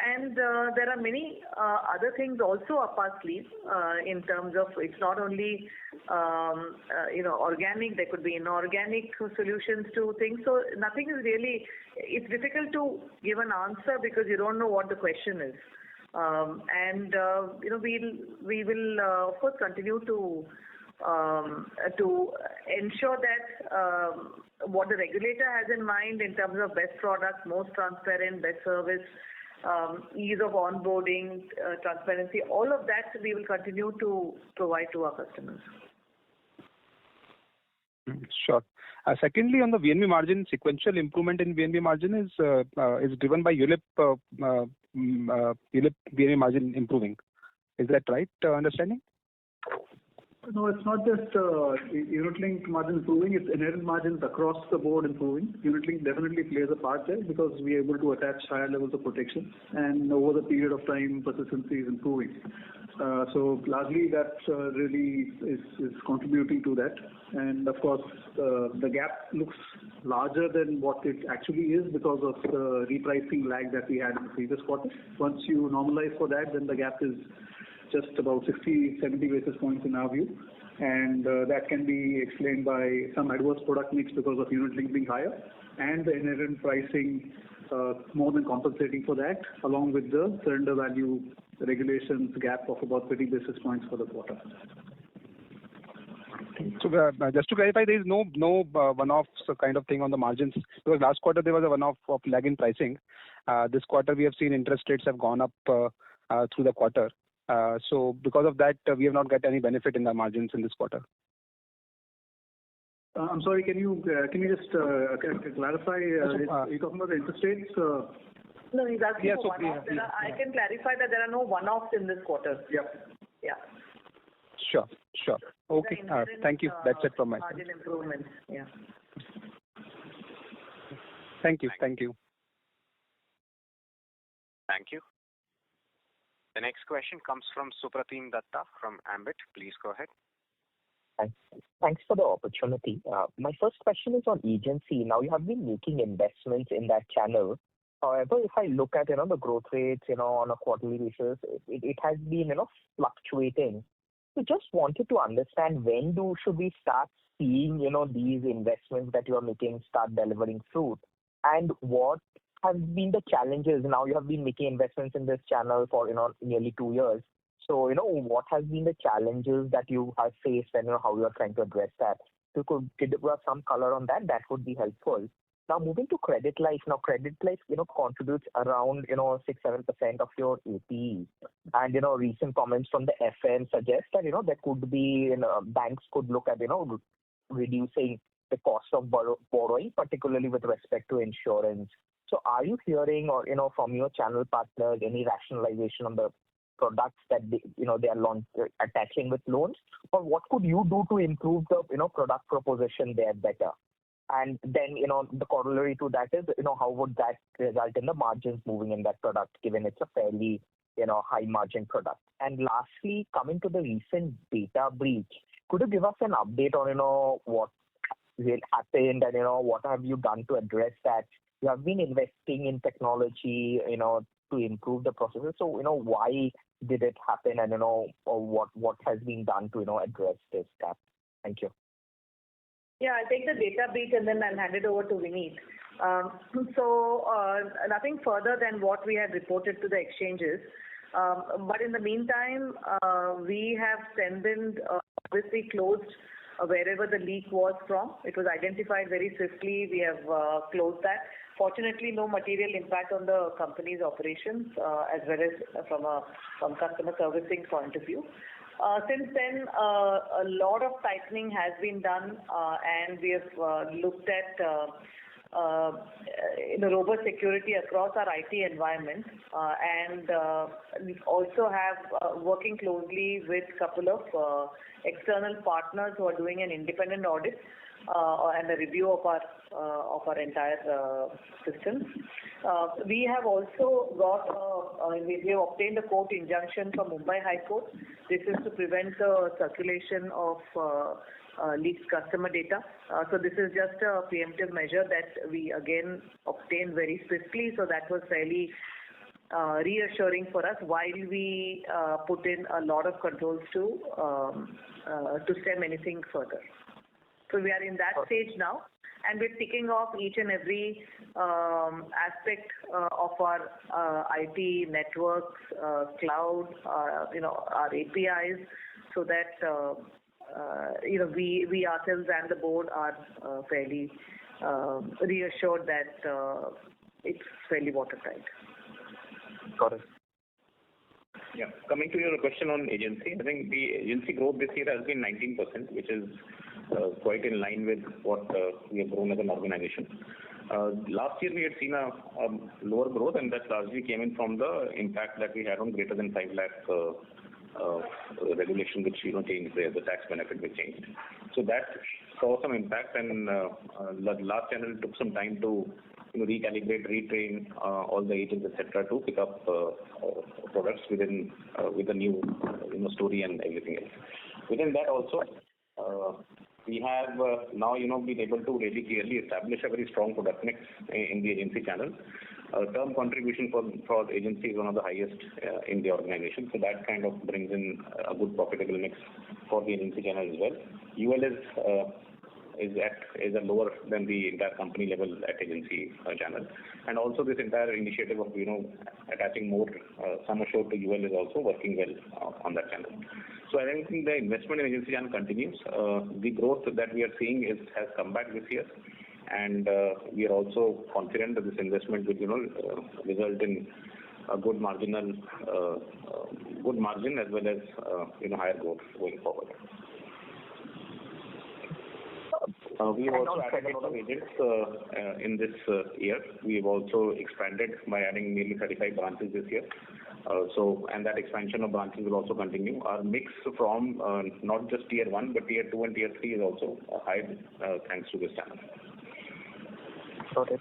And there are many other things also up our sleeve in terms of it's not only organic. There could be inorganic solutions to things. So nothing is really. It's difficult to give an answer because you don't know what the question is. We will of course continue to ensure that what the regulator has in mind in terms of best product, most transparent, best service, ease of onboarding, transparency, all of that we will continue to provide to our customers. Sure. Secondly, on the VNB margin, sequential improvement in VNB margin is driven by ULIP VNB margin improving. Is that right understanding? No, it's not just unit-linked margin improving, it's inherent margins across the board improving. Unit-linked definitely plays a part there because we are able to attach higher levels of protection, and over the period of time, persistency is improving. So largely that really is contributing to that. And of course, the gap looks larger than what it actually is because of the repricing lag that we had in the previous quarter. Once you normalize for that, then the gap is just about 60-70 basis points in our view, and that can be explained by some adverse product mix because of unit link being higher, and the inherent pricing more than compensating for that, along with the surrender value regulations gap of about 30 basis points for the quarter. So just to clarify, there is no one-off kind of thing on the margins, because last quarter there was a one-off of lag in pricing. This quarter we have seen interest rates have gone up through the quarter. So because of that, we have not got any benefit in the margins in this quarter. I'm sorry, can you just clarify? Are you talking about the interest rates? No, he's asking for one-offs. I can clarify that there are no one-offs in this quarter. Yeah. Sure. Okay. Thank you. That's it from my side. Margin improvements. Yeah. Thank you. Thank you. The next question comes from Supratim Datta from Ambit. Please go ahead. Thanks for the opportunity. My first question is on agency. Now you have been making investments in that channel. However, if I look at the growth rates on a quarterly basis, it has been fluctuating. So just wanted to understand when should we start seeing these investments that you are making start delivering fruit, and what have been the challenges? Now you have been making investments in this channel for nearly 2 years. So what has been the challenges that you have faced, and how you are trying to address that? If you could give us some color on that would be helpful. Now moving to credit life. Now credit life contributes around 6-7% of your APE, and recent comments from the FM suggest that there could be banks could look at reducing the cost of borrowing, particularly with respect to insurance. So are you hearing or from your channel partners any rationalization on the products that they are attaching with loans, or what could you do to improve the product proposition there better? And then the corollary to that is how would that result in the margins moving in that product, given it's a fairly high margin product? And lastly, coming to the recent data breach, could you give us an update on what happened and what have you done to address that? You have been investing in technology to improve the processes. So why did it happen, and or what has been done to address this gap? Thank you. Yeah, I'll take the data breach and then I'll hand it over to Vineet. Nothing further than what we had reported to the exchanges. But in the meantime, we have strengthened, obviously closed wherever the leak was from. It was identified very swiftly. We have closed that. Fortunately, no material impact on the company's operations, as well as from customer servicing point of view. Since then, a lot of tightening has been done, and we have looked at robust security across our IT environment, and we also have working closely with a couple of external partners who are doing an independent audit and a review of our entire system. We have also we have obtained a court injunction from Mumbai High Court. This is to prevent the circulation of leaked customer data. So this is just a preemptive measure that we again obtained very swiftly. So that was fairly reassuring for us while we put in a lot of controls to stem anything further. So we are in that stage now, and we're ticking off each and every aspect of our IT networks, cloud, our APIs, so that we ourselves and the board are fairly reassured that it's fairly watertight. Got it. Yeah. Coming to your question on agency, I think the agency growth this year has been 19%, which is quite in line with what we have grown as an organization. Last year we had seen a lower growth, and that largely came in from the impact that we had on greater than 5 lakh regulation, which changed there, the tax benefit which changed. So that saw some impact, and last channel took some time to recalibrate, retrain all the agents, etc., to pick up products with the new story and everything else. Within that also, we have now been able to really clearly establish a very strong product mix in the agency channel. Term contribution for agency is one of the highest in the organization, so that kind of brings in a good profitable mix for the agency channel as well. UL is a lower than the entire company level at agency channel, and also this entire initiative of attaching more sum assured to UL is also working well on that channel. So I think the investment in agency channel continues. The growth that we are seeing has come back this year, and we are also confident that this investment will result in a good margin as well as higher growth going forward. We have also added a lot of agents in this year. We have also expanded by adding nearly 35 branches this year. And that expansion of branches will also continue. Our mix from not just tier 1 but tier 2 and tier 3 is also high thanks to this channel. Got it.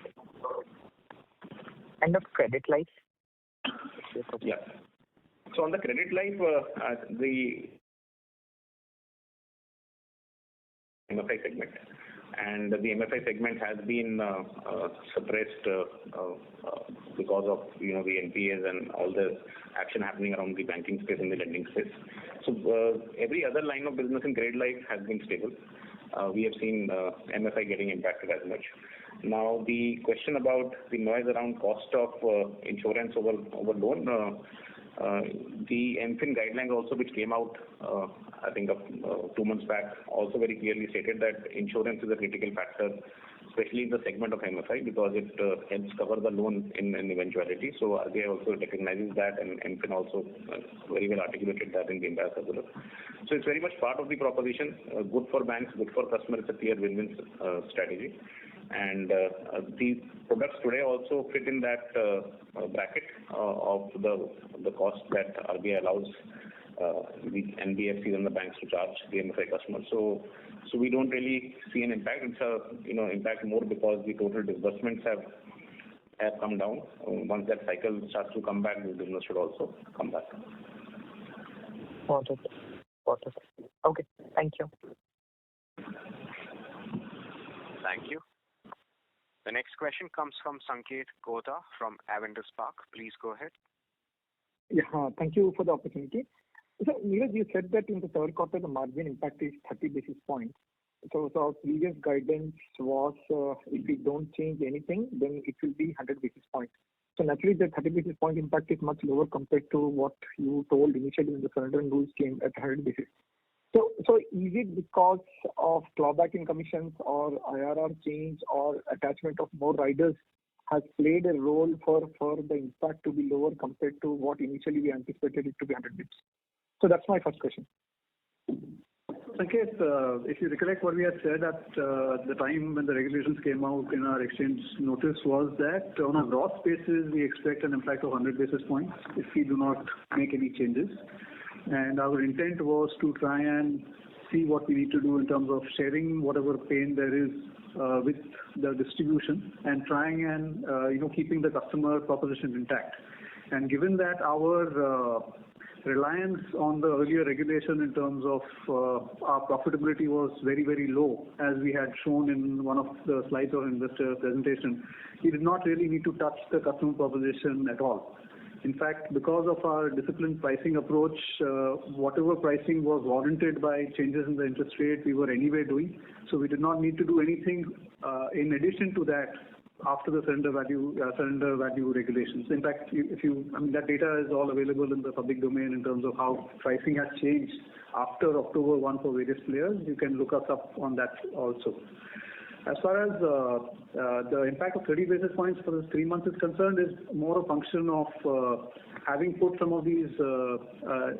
And of credit life? Yeah. So on the credit life, the MFI segment. And the MFI segment has been suppressed because of the NPAs and all the action happening around the banking space and the lending space. So every other line of business in credit life has been stable. We have seen MFI getting impacted as much. Now the question about the noise around cost of insurance over loan, the MFIN guidelines also, which came out I think 2 months back, also very clearly stated that insurance is a critical factor, especially in the segment of MFI, because it helps cover the loan in eventuality. So they also recognizes that, and MFIN also very well articulated that in the entire circular. So it's very much part of the proposition, good for banks, good for customers. It's a clear win-win strategy. And these products today also fit in that bracket of the cost that RBI allows the NBFCs and the banks to charge the MFI customers. So we don't really see an impact. It's a impact more because the total disbursements have come down. Once that cycle starts to come back, the business should also come back. Got it. Okay. Thank you. Thank you. The next question comes from Sanket Godha from Avendus Spark. Please go ahead. Yeah, thank you for the opportunity. So, Neeraj, you said that in the third quarter, the margin impact is 30 basis points. So our previous guidance was if we don't change anything, then it will be 100 basis points. So naturally, the 30 basis point impact is much lower compared to what you told initially when the surrender rules came at 100 basis. So is it because of clawback in commissions or IRR change or attachment of more riders has played a role for the impact to be lower compared to what initially we anticipated it to be 100 basis? So that's my first question. Sanket, if you recollect what we had said at the time when the regulations came out in our exchange notice was that on a gross basis, we expect an impact of 100 basis points if we do not make any changes. And our intent was to try and see what we need to do in terms of sharing whatever pain there is with the distribution and trying and keeping the customer proposition intact. And given that our reliance on the earlier regulation in terms of our profitability was very, very low, as we had shown in one of the slides of investor presentation, we did not really need to touch the customer proposition at all. In fact, because of our disciplined pricing approach, whatever pricing was warranted by changes in the interest rate, we were anyway doing. So we did not need to do anything in addition to that after the surrender value regulations. In fact, that data is all available in the public domain in terms of how pricing has changed after October 1 for various players. You can look us up on that also. As far as the impact of 30 basis points for the 3 months is concerned, is more a function of having put some of these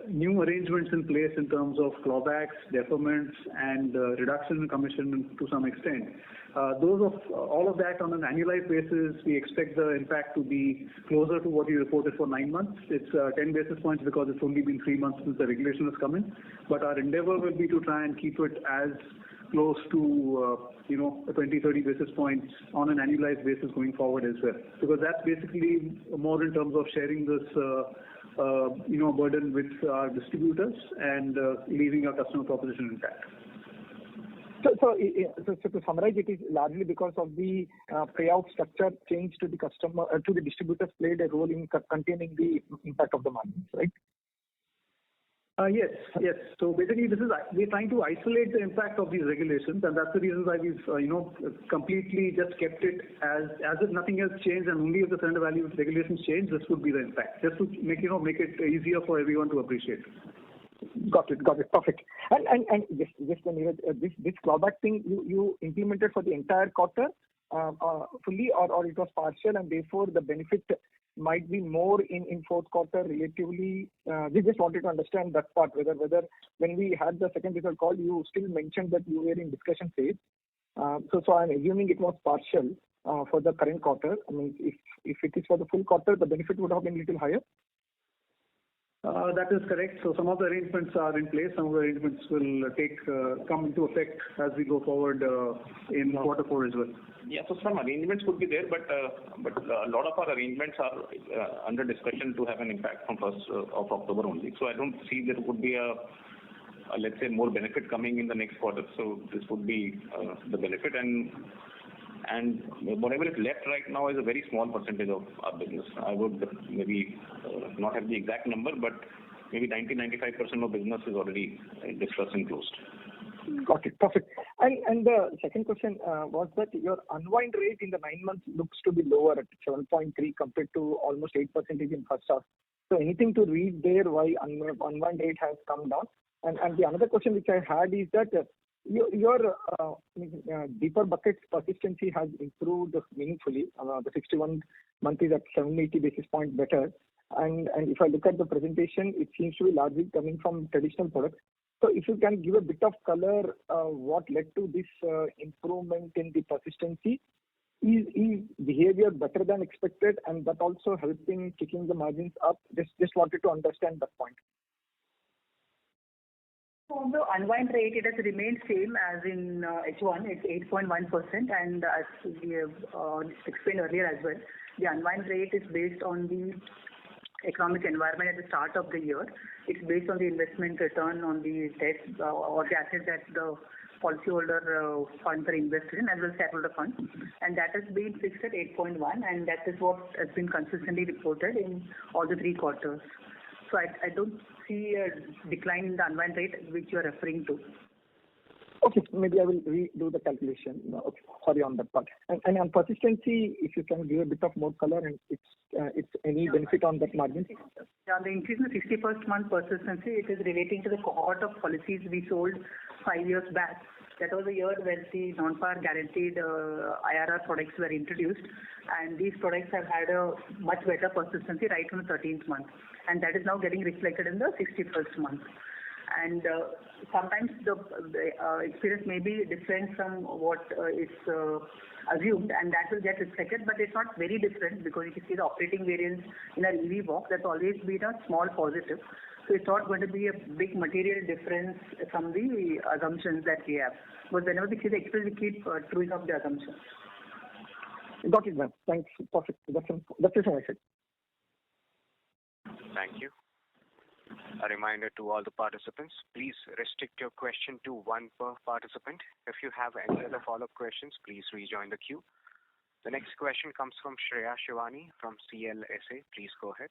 new arrangements in place in terms of clawbacks, deferments, and reduction in commission to some extent. All of that on an annualized basis, we expect the impact to be closer to what you reported for 9 months. It's 10 basis points because it's only been 3 months since the regulation has come in. But our endeavor will be to try and keep it as close to 20-30 basis points on an annualized basis going forward as well, because that's basically more in terms of sharing this burden with our distributors and leaving our customer proposition intact. So to summarize, it is largely because of the payout structure change to the distributors played a role in containing the impact of the margins, right? Yes. So basically, we're trying to isolate the impact of these regulations, and that's the reason why we've completely just kept it as if nothing else changed, and only if the surrender value regulations change, this would be the impact, just to make it easier for everyone to appreciate. Got it. Perfect. And just this clawback thing you implemented for the entire quarter fully, or it was partial, and therefore the benefit might be more in fourth quarter relatively. We just wanted to understand that part, whether when we had the second result call, you still mentioned that you were in discussion phase. So I'm assuming it was partial for the current quarter. I mean, if it is for the full quarter, the benefit would have been a little higher. That is correct. So some of the arrangements are in place. Some of the arrangements will come into effect as we go forward in quarter 4 as well. Yeah, so some arrangements could be there, but a lot of our arrangements are under discussion to have an impact from 1st of October only. So I don't see there would be a let's say more benefit coming in the next quarter. So this would be the benefit, and whatever is left right now is a very small percentage of our business. I would maybe not have the exact number, but maybe 90-95% of business is already discussed and closed. Got it. Perfect. And the second question was that your unwind rate in the 9 months looks to be lower at 7.3 compared to almost 8% in first half. So anything to read there why unwind rate has come down? And the another question which I had is that your deeper buckets persistency has improved meaningfully. The 61 month is at 780 basis points better. And if I look at the presentation, it seems to be largely coming from traditional products. So if you can give a bit of color, what led to this improvement in the persistency, is behavior better than expected, and that also helping kicking the margins up? Just wanted to understand that point. So the unwind rate, it has remained same as in H1. It's 8.1%, and as we have explained earlier as well, the unwind rate is based on the economic environment at the start of the year. It's based on the investment return on the debt or the asset that the policyholder funds are invested in, as well as shareholder funds, and that has been fixed at 8.1, and that is what has been consistently reported in all the 3 quarters. So I don't see a decline in the unwind rate which you are referring to. Okay, maybe I will redo the calculation. Okay, sorry on that part. And on persistency, if you can give a bit of more color, and it's any benefit on that margin? Yeah, the increase in the 61st month persistency, it is relating to the cohort of policies we sold 5 years back. That was the year when the non-par guaranteed IRR products were introduced, and these products have had a much better persistency right from the 13th month, and that is now getting reflected in the 61st month. And sometimes the experience may be different from what is assumed, and that will get reflected, but it's not very different, because if you see the operating variance in our EV walk, that's always been a small positive. So it's not going to be a big material difference from the assumptions that we have. But whenever we see the experience, we keep truing up the assumptions. Got it, ma'am. Thanks. Perfect. That's it from my side. Thank you. A reminder to all the participants, please restrict your question to 1 per participant. If you have any other follow-up questions, please rejoin the queue. The next question comes from Shreya Shivani from CLSA. Please go ahead.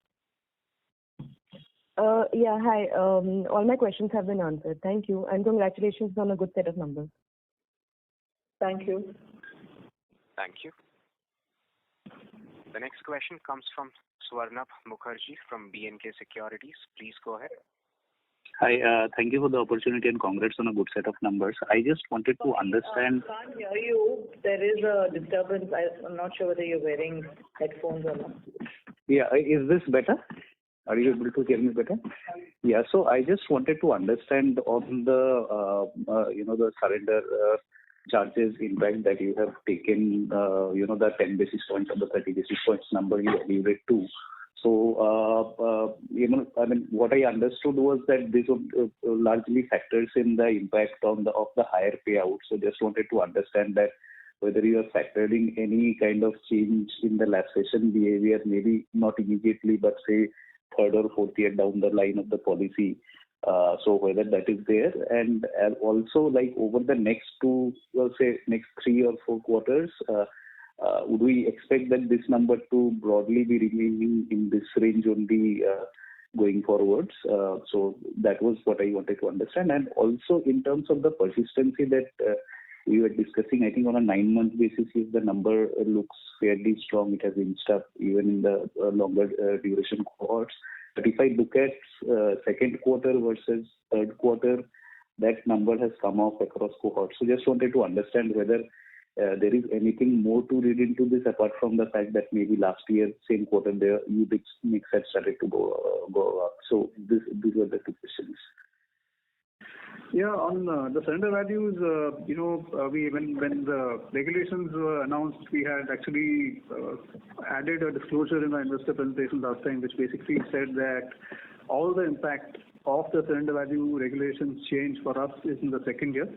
Yeah, hi. All my questions have been answered. Thank you, and congratulations on a good set of numbers. Thank you. Thank you. The next question comes from Swarnabh Mukherjee from B&K Securities. Please go ahead. Hi, thank you for the opportunity and congrats on a good set of numbers. I just wanted to understand. I can't hear you. There is a disturbance. I'm not sure whether you're wearing headphones or not. Yeah, is this better? Are you able to hear me better? Yeah, so I just wanted to understand on the, the surrender charges impact that you have taken, the 10 basis points or the 30 basis points number you alluded to. So, what I understood was that this largely factors in the impact of the higher payout. So just wanted to understand that whether you are factoring any kind of change in the lapsation behavior, maybe not immediately, but say 3rd or 4th year down the line of the policy. So whether that is there, and also like over the next next 3 or 4 quarters, would we expect that this number to broadly be remaining in this range only going forwards? So that was what I wanted to understand. And also in terms of the persistency that we were discussing, I think on a 9-month basis, if the number looks fairly strong, it has inched up even in the longer duration cohorts. But if I look at 2nd quarter versus 3rd quarter, that number has come off across cohorts. So just wanted to understand whether there is anything more to read into this apart from the fact that maybe last year, same quarter, the UBIX mix had started to go up. So these were the 2 questions. Yeah, on the surrender values, when the regulations were announced, we had actually added a disclosure in our investor presentation last time, which basically said that all the impact of the surrender value regulations change for us is in the 2nd year,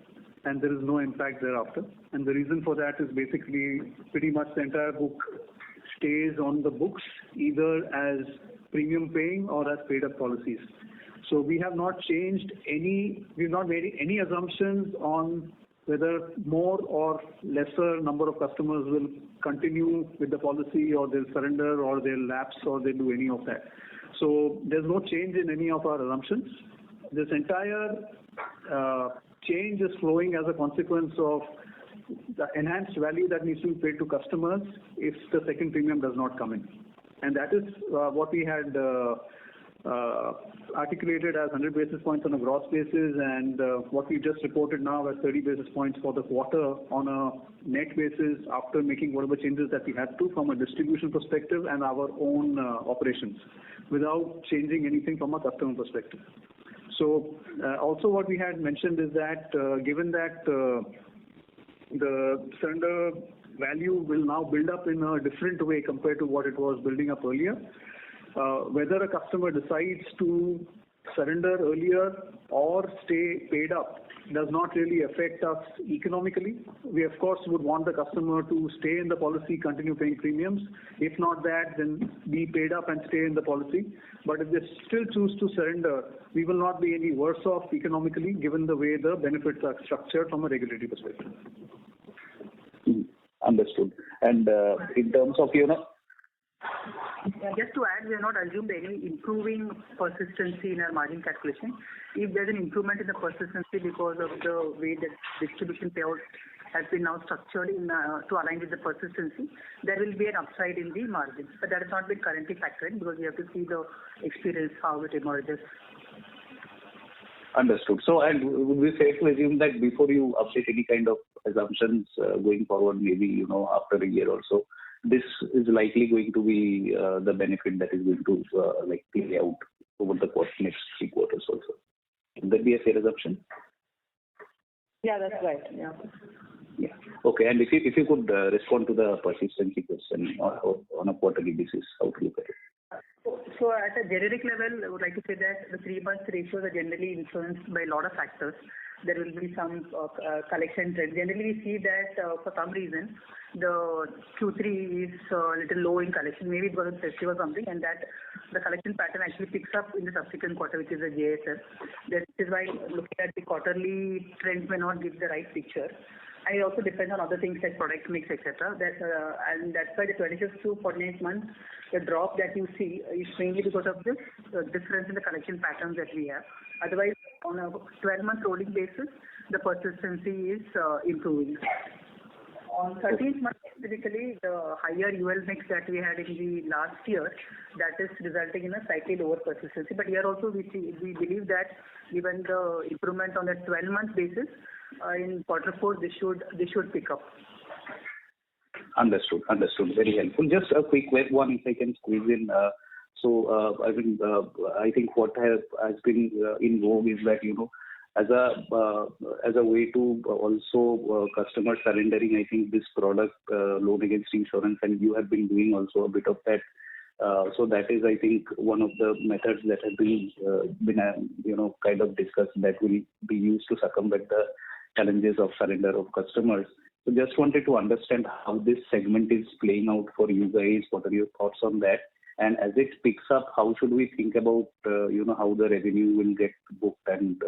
and there is no impact thereafter. And the reason for that is basically pretty much the entire book stays on the books, either as premium paying or as paid up policies. So we have not changed we've not made any assumptions on whether more or lesser number of customers will continue with the policy, or they'll surrender, or they'll lapse, or they'll do any of that. So there's no change in any of our assumptions. This entire change is flowing as a consequence of the enhanced value that needs to be paid to customers if the 2nd premium does not come in. And that is what we had articulated as 100 basis points on a gross basis, and what we just reported now as 30 basis points for the quarter on a net basis after making whatever changes that we had to from a distribution perspective and our own operations, without changing anything from a customer perspective. So also what we had mentioned is that given that the surrender value will now build up in a different way compared to what it was building up earlier. Whether a customer decides to surrender earlier or stay paid up does not really affect us economically. We of course would want the customer to stay in the policy, continue paying premiums. If not that, then be paid up and stay in the policy. But if they still choose to surrender, we will not be any worse off economically given the way the benefits are structured from a regulatory perspective. Understood. And in terms of, Just to add, we have not assumed any improving persistency in our margin calculation. If there's an improvement in the persistency because of the way that distribution payout has been now structured to align with the persistency, there will be an upside in the margin. But that has not been currently factored in because we have to see the experience, how it emerges. Understood. So, and would we say to assume that before you update any kind of assumptions going forward, maybe, after a year or so, this is likely going to be the benefit that is going to play out over the next 3 quarters also. Would that be a fair assumption? Yeah, that's right. Yeah. Yeah. Okay. And if you could respond to the persistency question on a quarterly basis, how to look at it? So at a generic level, I would like to say that the 3-month ratios are generally influenced by a lot of factors. There will be some collection trend. Generally, we see that for some reason, the Q3 is a little low in collection, maybe because of festive or something, and that the collection pattern actually picks up in the subsequent quarter, which is the JSF. That is why looking at the quarterly trends may not give the right picture. And it also depends on other things like product mix, etc. And that's why the 25th to 49th month, the drop that you see is mainly because of this difference in the collection patterns that we have. Otherwise, on a 12-month rolling basis, the persistency is improving. On 13th month, specifically, the higher UL mix that we had in the last year, that is resulting in a slightly lower persistency. But here also, we believe that given the improvement on a 12-month basis, in Q4, they should pick up. Understood. Very helpful. Just a quick one, if I can squeeze in. I think what has been in vogue is that, as a way to also customers surrendering, I think this product, loan against insurance, and you have been doing also a bit of that. So that is, I think, one of the methods that have been kind of discussed that will be used to circumvent the challenges of surrender of customers. So just wanted to understand how this segment is playing out for you guys. What are your thoughts on that? And as it picks up, how should we think about, how the revenue will get booked and,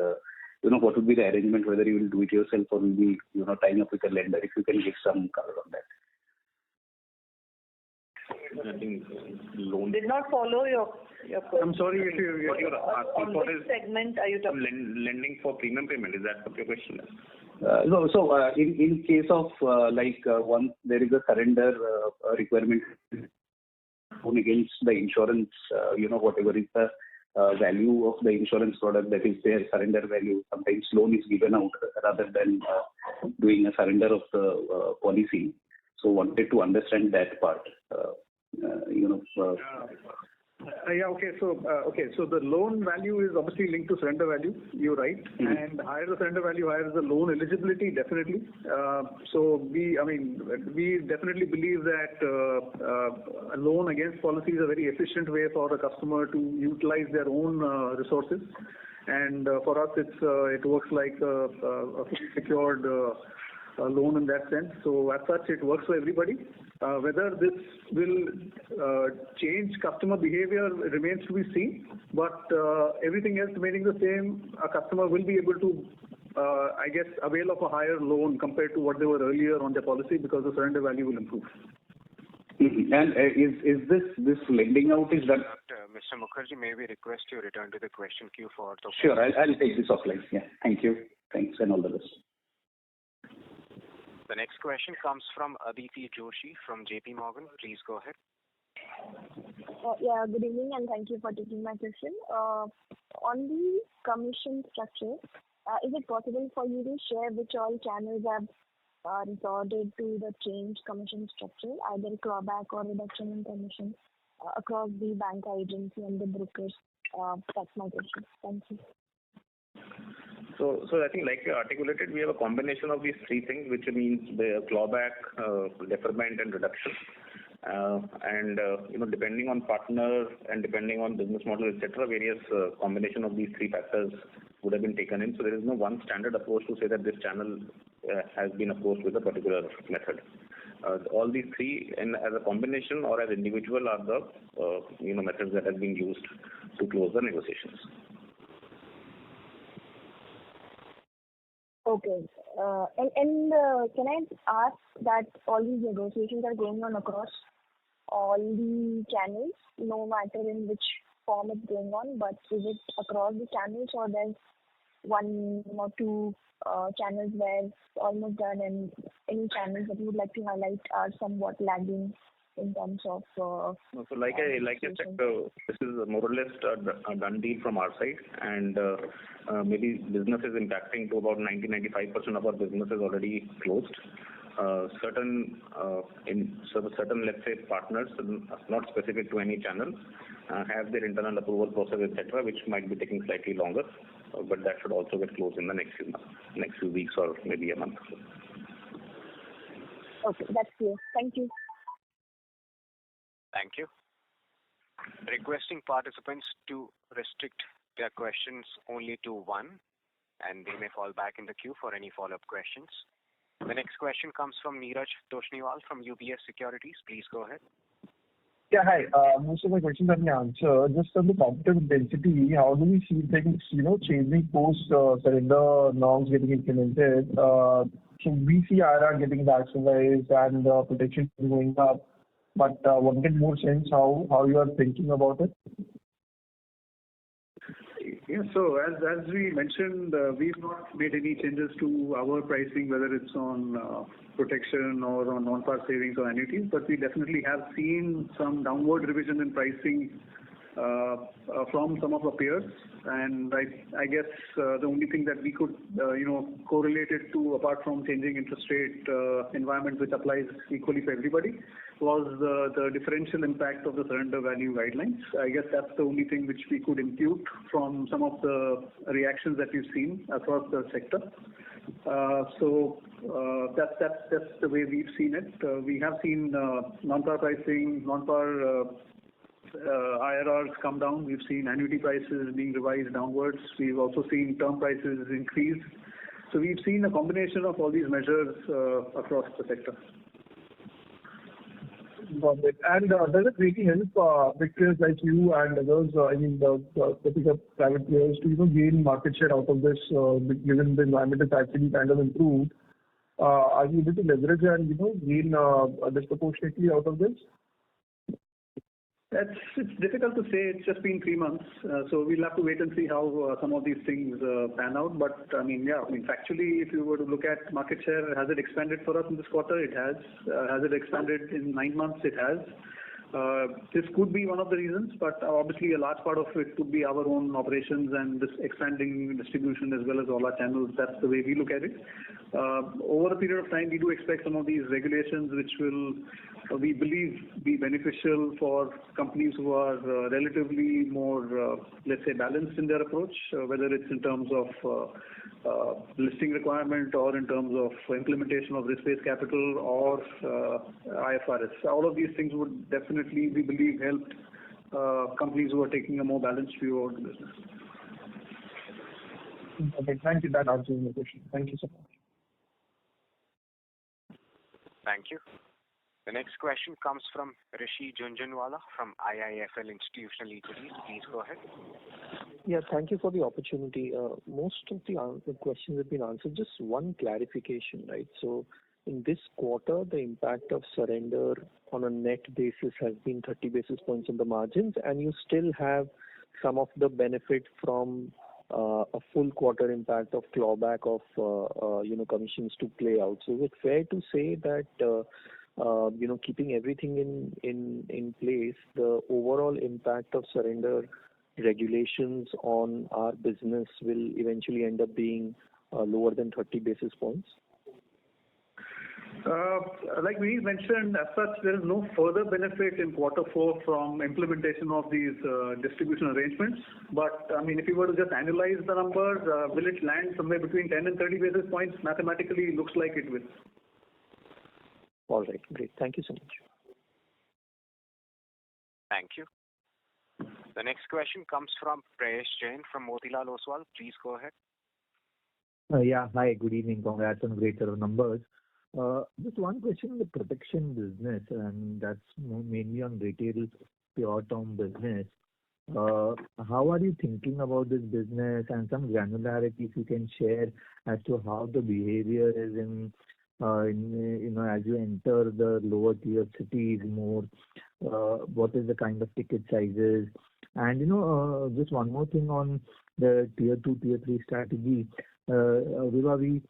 what would be the arrangement, whether you will do it yourself or will be, tying up with a lender, if you can give some color on that. I think loan. Did not follow your question. I'm sorry if you're asking for which segment are you talking? Lending for premium payment. Is that what your question is? No. So in case of once there is a surrender requirement against the insurance, whatever is the value of the insurance product that is their surrender value. Sometimes loan is given out rather than doing a surrender of the policy. So wanted to understand that part. So the loan value is obviously linked to surrender value. You're right. Mm-hmm. And higher the surrender value, higher the loan eligibility, definitely. So we definitely believe that a loan against policy is a very efficient way for a customer to utilize their own resources. And for us, it works like a fully secured loan in that sense. So as such, it works for everybody. Whether this will change customer behavior remains to be seen. But everything else remaining the same, a customer will be able to, avail of a higher loan compared to what they were earlier on their policy because the surrender value will improve. Mm-hmm. And is this lending out is done? Mr. Mukherjee, may we request you return to the question queue for the... Sure, I'll take this offline. Yeah, thank you. Thanks and all the best. The next question comes from Aditi Joshi from JP Morgan. Please go ahead. Good evening and thank you for taking my question. On the commission structure, is it possible for you to share which all channels have resorted to the change commission structure, either clawback or reduction in commission across the bank agency and the brokers? That's my question. Thank you. So I think like you articulated, we have a combination of these three things, which means the clawback, deferment, and reduction. Depending on partner and depending on business model, etc., various combination of these three factors would have been taken in. So there is no one standard approach to say that this channel has been approached with a particular method. All these three, as a combination or as individual, are the methods that have been used to close the negotiations. Okay. Can I ask that all these negotiations are going on across all the channels, no matter in which form it's going on, but is it across the channels or there's one or two channels where it's almost done and any channels that you would like to highlight are somewhat lagging in terms of So like I said, this is more or less a done deal from our side, and maybe business is impacting to about 90-95% of our business is already closed. Certain let's say partners, not specific to any channel, have their internal approval process, etc., which might be taking slightly longer, but that should also get closed in the next few weeks or maybe a month. Okay, that's clear. Thank you. Thank you. Requesting participants to restrict their questions only to one, and they may fall back in the queue for any follow-up questions. The next question comes from Neeraj Toshniwal from UBS Securities. Please go ahead. Yeah, hi. Most of my questions have been answered. Just on the competitive density, how do we see things, changing post surrender norms getting implemented? So we see IRR getting maximized and protection going up, but wanted more sense how you are thinking about it. Yeah, so as we mentioned, we've not made any changes to our pricing, whether it's on protection or on non-par savings or annuities, but we definitely have seen some downward revision in pricing from some of our peers, and I guess the only thing that we could correlate it to, apart from changing interest rate environment which applies equally for everybody, was the differential impact of the surrender value guidelines. I guess that's the only thing which we could impute from some of the reactions that we've seen across the sector. So that's the way we've seen it. We have seen non-par pricing, non-par IRRs come down. We've seen annuity prices being revised downwards. We've also seen term prices increase. So we've seen a combination of all these measures across the sector. Got it. And does it really help victors like you and others, the bigger private players, to gain market share out of this, given the environment is actually kind of improved? Are you able to leverage and gain disproportionately out of this? It's difficult to say. It's just been 3 months, so we'll have to wait and see how some of these things pan out. But factually, if you were to look at market share, has it expanded for us in this quarter? It has. Has it expanded in 9 months? It has. This could be one of the reasons, but obviously a large part of it could be our own operations and this expanding distribution as well as all our channels. That's the way we look at it. Over a period of time, we do expect some of these regulations which will, we believe, be beneficial for companies who are relatively more, let's say, balanced in their approach, whether it's in terms of listing requirement or in terms of implementation of risk-based capital or IFRS. All of these things would definitely, we believe, help companies who are taking a more balanced view of the business. Okay, thank you. That answers my question. Thank you so much. Thank you. The next question comes from Rishi Jhunjhunwala from IIFL Institutional Equities. Please go ahead. Yeah, thank you for the opportunity. Most of the questions have been answered. Just one clarification, right? So in this quarter, the impact of surrender on a net basis has been 30 basis points on the margins, and you still have some of the benefit from a full quarter impact of clawback of commissions to play out. So is it fair to say that keeping everything in place, the overall impact of surrender regulations on our business will eventually end up being lower than 30 basis points? Like we mentioned, as such, there is no further benefit in quarter four from implementation of these distribution arrangements. But I mean, if you were to just analyze the numbers, will it land somewhere between 10 and 30 basis points? Mathematically, looks like it will. All right, great. Thank you so much. Thank you. The next question comes from Prayesh Jain from Motilal Oswal. Please go ahead. Yeah, hi, good evening. Congrats on a great set of numbers. Just one question on the protection business, and that's mainly on retail pure term business. How are you thinking about this business, and some granularity if you can share as to how the behavior is in as you enter the lower tier cities more, what is the kind of ticket sizes? And just one more thing on the tier 2, tier 3 strategy. We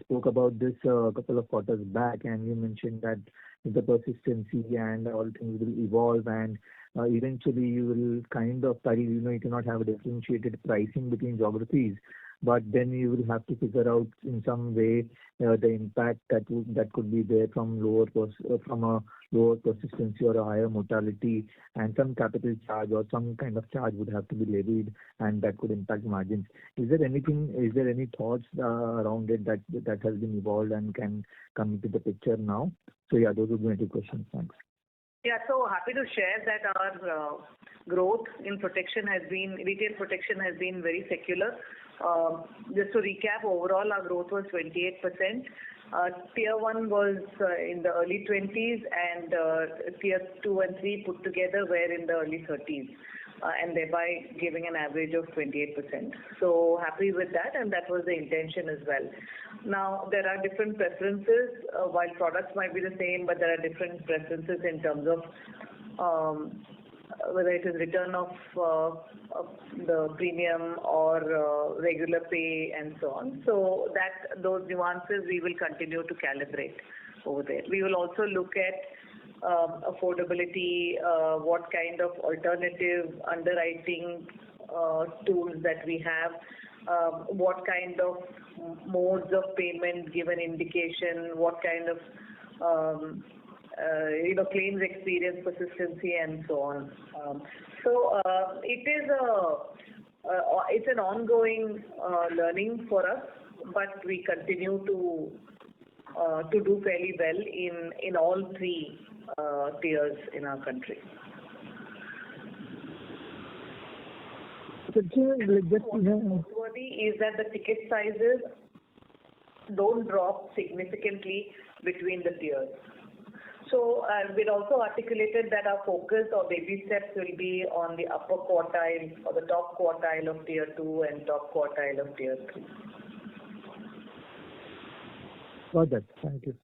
spoke about this a couple of quarters back, and you mentioned that the persistency and all things will evolve, and eventually you will kind of you cannot have a differentiated pricing between geographies, but then you will have to figure out in some way the impact that could be there from a lower persistency or a higher mortality, and some capital charge or some kind of charge would have to be levied, and that could impact margins. Is there any thoughts around it that has been evolved and can come into the picture now? So yeah, those would be my two questions. Thanks. Yeah, so happy to share that our growth in retail protection has been very secular. Just to recap, overall our growth was 28%. Tier 1 was in the early 20s, and tier 2 and 3 put together were in the early 30s, and thereby giving an average of 28%. So happy with that, and that was the intention as well. Now, there are different preferences. While products might be the same, but there are different preferences in terms of whether it is return of the premium or regular pay and so on. So those nuances we will continue to calibrate over there. We will also look at affordability, what kind of alternative underwriting tools that we have, what kind of modes of payment give an indication, what kind of claims experience, persistency, and so on. It's an ongoing learning for us, but we continue to do fairly well in all three tiers in our country. Noteworthy is that the ticket sizes don't drop significantly between the tiers. So we'd also articulated that our focus or baby steps will be on the upper quartile or the top quartile of tier 2 and top quartile of tier 3. Got that. Thank you.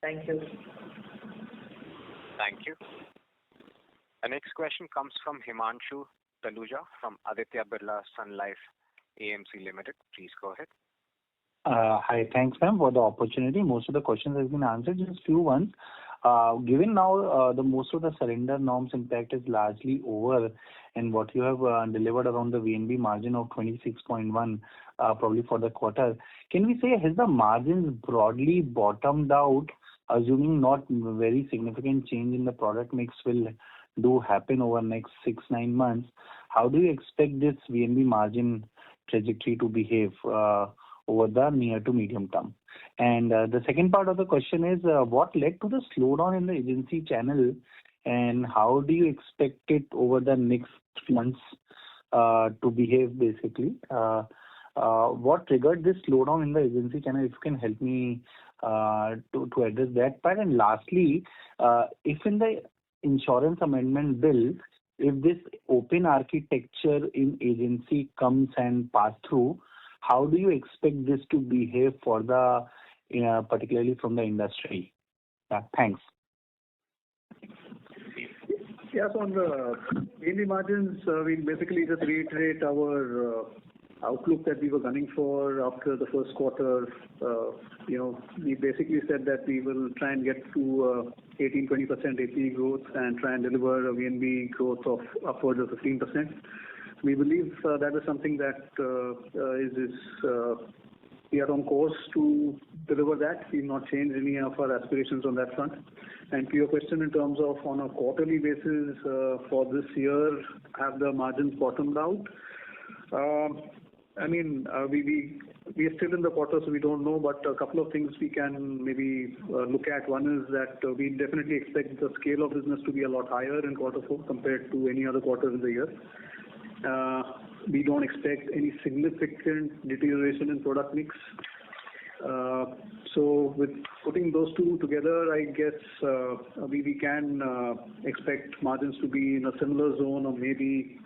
Thank you. Thank you. The next question comes from Himanshu Taluja from Aditya Birla Sun Life AMC Limited. Please go ahead. Hi, thanks ma'am for the opportunity. Most of the questions have been answered, just few ones. Given now the most of the surrender norms impact is largely over, and what you have delivered around the VNB margin of 26.1 probably for the quarter, can we say has the margins broadly bottomed out, assuming not very significant change in the product mix will happen over next 6-9 months? How do you expect this VNB margin trajectory to behave over the near to medium term? And the second part of the question is what led to the slowdown in the agency channel, and how do you expect it over the next months to behave basically? What triggered this slowdown in the agency channel? If you can help me to address that part. And lastly, if in the insurance amendment bill, if this open architecture in agency comes and pass through, how do you expect this to behave for the particularly from the industry? Thanks. Yes, on the VNB margins, we basically just reiterate our outlook that we were gunning for after the first quarter. We basically said that we will try and get to 18-20% APE growth and try and deliver a VNB growth of upwards of 15%. We believe that is something that is we are on course to deliver that. We've not changed any of our aspirations on that front. And to your question in terms of on a quarterly basis for this year, have the margins bottomed out? I mean, we are still in the quarter, so we don't know, but a couple of things we can maybe look at. One is that we definitely expect the scale of business to be a lot higher in quarter 4 compared to any other quarter in the year. We don't expect any significant deterioration in product mix. So with putting those two together, I guess we can expect margins to be in a similar zone or maybe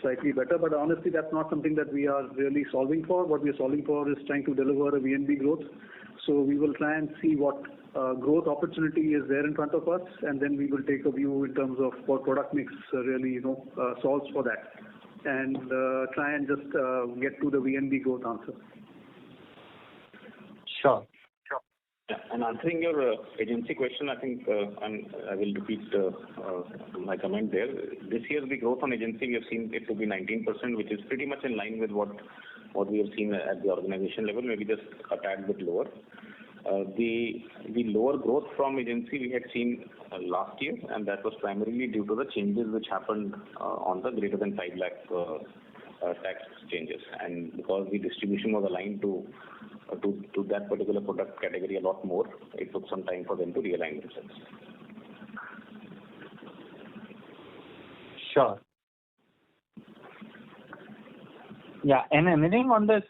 slightly better. But honestly, that's not something that we are really solving for. What we are solving for is trying to deliver a VNB growth. So we will try and see what growth opportunity is there in front of us, and then we will take a view in terms of what product mix really solves for that, and try and just get to the VNB growth answer. Sure. Yeah, and answering your agency question, I think, and I will repeat my comment there. This year, the growth on agency, we have seen it to be 19%, which is pretty much in line with what we have seen at the organization level, maybe just a tad bit lower. The lower growth from agency we had seen last year, and that was primarily due to the changes which happened on the greater than 5 lakh tax changes, and because the distribution was aligned to that particular product category a lot more, it took some time for them to realign themselves. Sure. Yeah, and anything on this,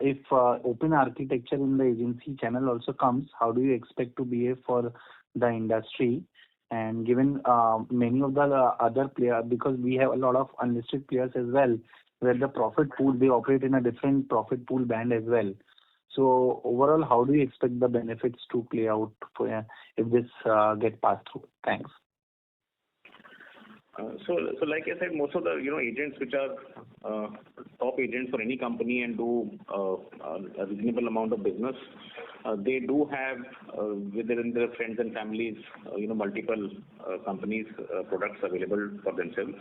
if open architecture in the agency channel also comes, how do you expect to behave for the industry? And given many of the other players, because we have a lot of unlisted players as well, where the profit pool, they operate in a different profit pool band as well. So overall, how do you expect the benefits to play out if this get passed through? Thanks. So like I said, most of the agents which are top agents for any company and do a reasonable amount of business, they do have within their friends and families, multiple companies' products available for themselves.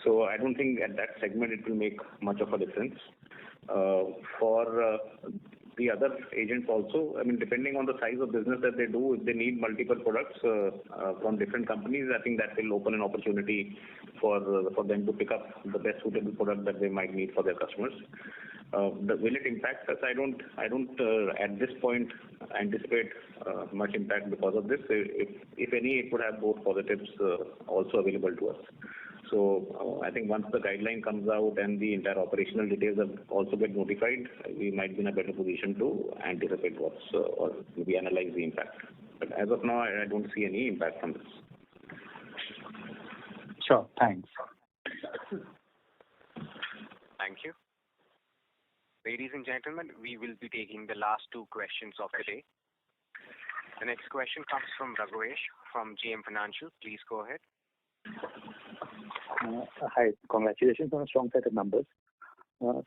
So I don't think at that segment it will make much of a difference. For the other agents also, I mean, depending on the size of business that they do, if they need multiple products from different companies, I think that will open an opportunity for them to pick up the best suitable product that they might need for their customers. Will it impact us? I don't at this point anticipate much impact because of this. If any, it would have both positives also available to us. So I think once the guideline comes out and the entire operational details have also get notified, we might be in a better position to anticipate or maybe analyze the impact. But as of now, I don't see any impact from this. Sure, thanks. Thank you. Ladies and gentlemen, we will be taking the last 2 questions of the day. The next question comes from Raghuvesh from GM Financial. Please go ahead. Hi, congratulations on a strong set of numbers.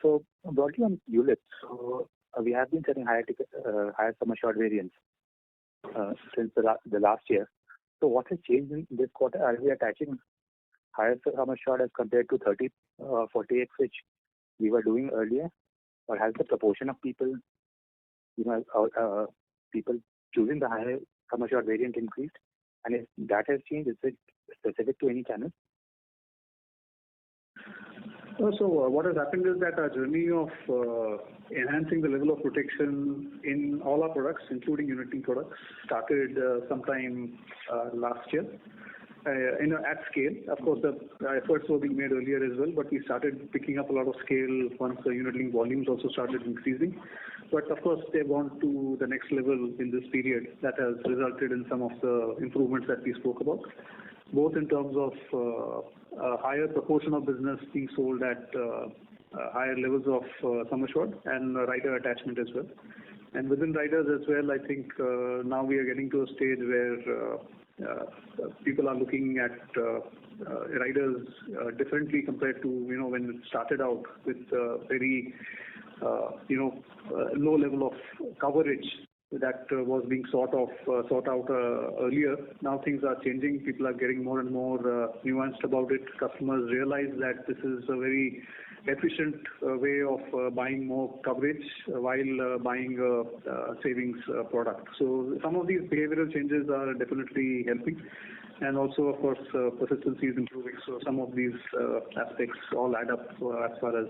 So broadly on ULIPs, so we have been selling higher sum assured variants since the last year. So what has changed in this quarter? Are we attaching higher sum assured as compared to 40x, which we were doing earlier, or has the proportion of people, people choosing the higher sum assured variant increased? And if that has changed, is it specific to any channel? So what has happened is that our journey of enhancing the level of protection in all our products, including unit-linked products, started sometime last year. At scale. Of course, the efforts were being made earlier as well, but we started picking up a lot of scale once the unit-linked volumes also started increasing. But of course, they've gone to the next level in this period that has resulted in some of the improvements that we spoke about, both in terms of a higher proportion of business being sold at higher levels of sum assured and rider attachment as well. And within riders as well, I think now we are getting to a stage where people are looking at riders differently compared to when it started out with very low level of coverage that was being sought out earlier. Now things are changing. People are getting more and more nuanced about it. Customers realize that this is a very efficient way of buying more coverage while buying a savings product. So some of these behavioral changes are definitely helping. And also, of course, persistency is improving. So some of these aspects all add up as far as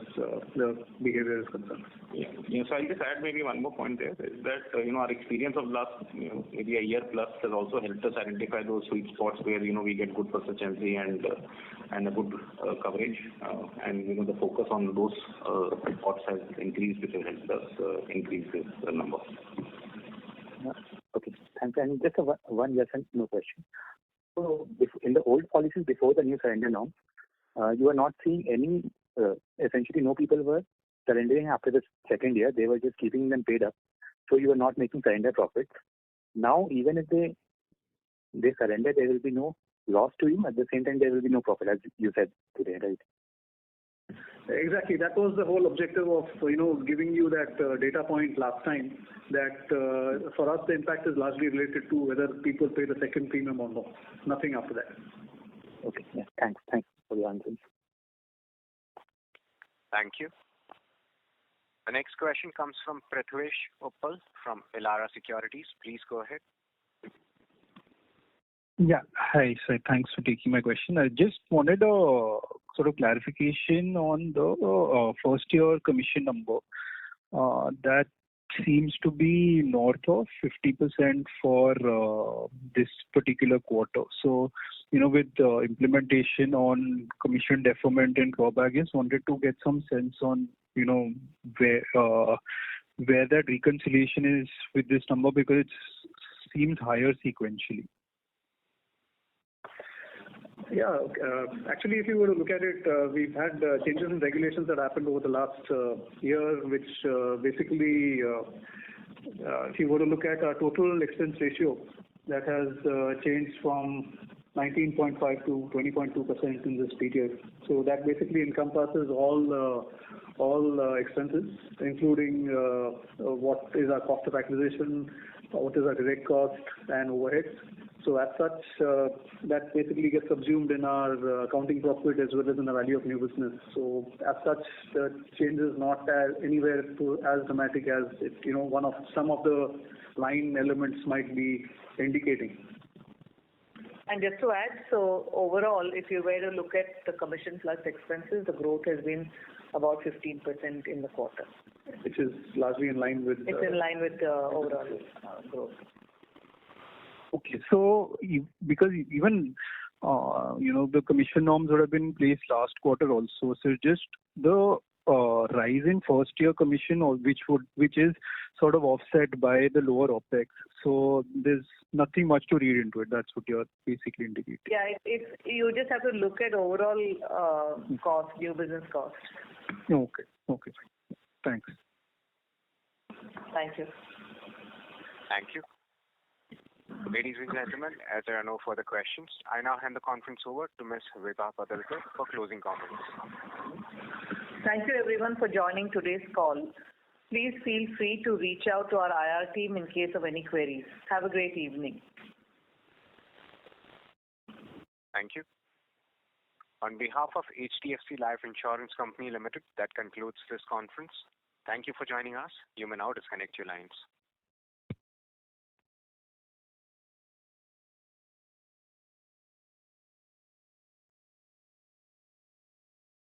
the behavior is concerned. Yeah. So I'll just add maybe one more point there is that our experience of last maybe a year plus has also helped us identify those sweet spots where we get good persistency and a good coverage, and the focus on those spots has increased, which has helped us increase this number. Okay, thanks. And just one yes and no question. So in the old policies before the new surrender norm, you are not seeing any, essentially no people were surrendering after the second year. They were just keeping them paid up. So you are not making surrender profits. Now, even if they surrender, there will be no loss to you. At the same time, there will be no profit, as you said today, right? Exactly. That was the whole objective of, giving you that data point last time, that for us the impact is largely related to whether people pay the second premium or not. Nothing after that. Okay. Yeah. Thanks. Thanks for the answers. Thank you. The next question comes from Prithvesh Uppal from Elara Securities. Please go ahead. Yeah. Hi, sir. Thanks for taking my question. I just wanted a sort of clarification on the first year commission number. That seems to be north of 50% for this particular quarter. So, with implementation on commission deferment and clawback, I just wanted to get some sense on, where that reconciliation is with this number, because it seems higher sequentially. Yeah. Actually, if you were to look at it, we've had changes in regulations that happened over the last year, which basically, if you were to look at our total expense ratio, that has changed from 19.5 to 20.2% in this period. So that basically encompasses all expenses, including what is our cost of acquisition, what is our direct cost and overheads. So as such, that basically gets subsumed in our accounting profit as well as in the value of new business. So as such, the change is not anywhere as dramatic as some of the line elements might be indicating. And just to add, so overall, if you were to look at the commission plus expenses, the growth has been about 15% in the quarter. Which is largely in line with... It's in line with the overall growth. Okay, so because even the commission norms would have been in place last quarter also, so just the rise in first year commission, or which is sort of offset by the lower OPEX. So there's nothing much to read into it. That's what you're basically indicating. Yeah, you just have to look at overall cost, new business cost. Okay. Thanks. Thank you. Thank you. Ladies and gentlemen, as there are no further questions, I now hand the conference over to Ms. Vibha Padalkar for closing comments. Thank you everyone for joining today's call. Please feel free to reach out to our IR team in case of any queries. Have a great evening. Thank you. On behalf of HDFC Life Insurance Company Limited, that concludes this conference. Thank you for joining us. You may now disconnect your lines.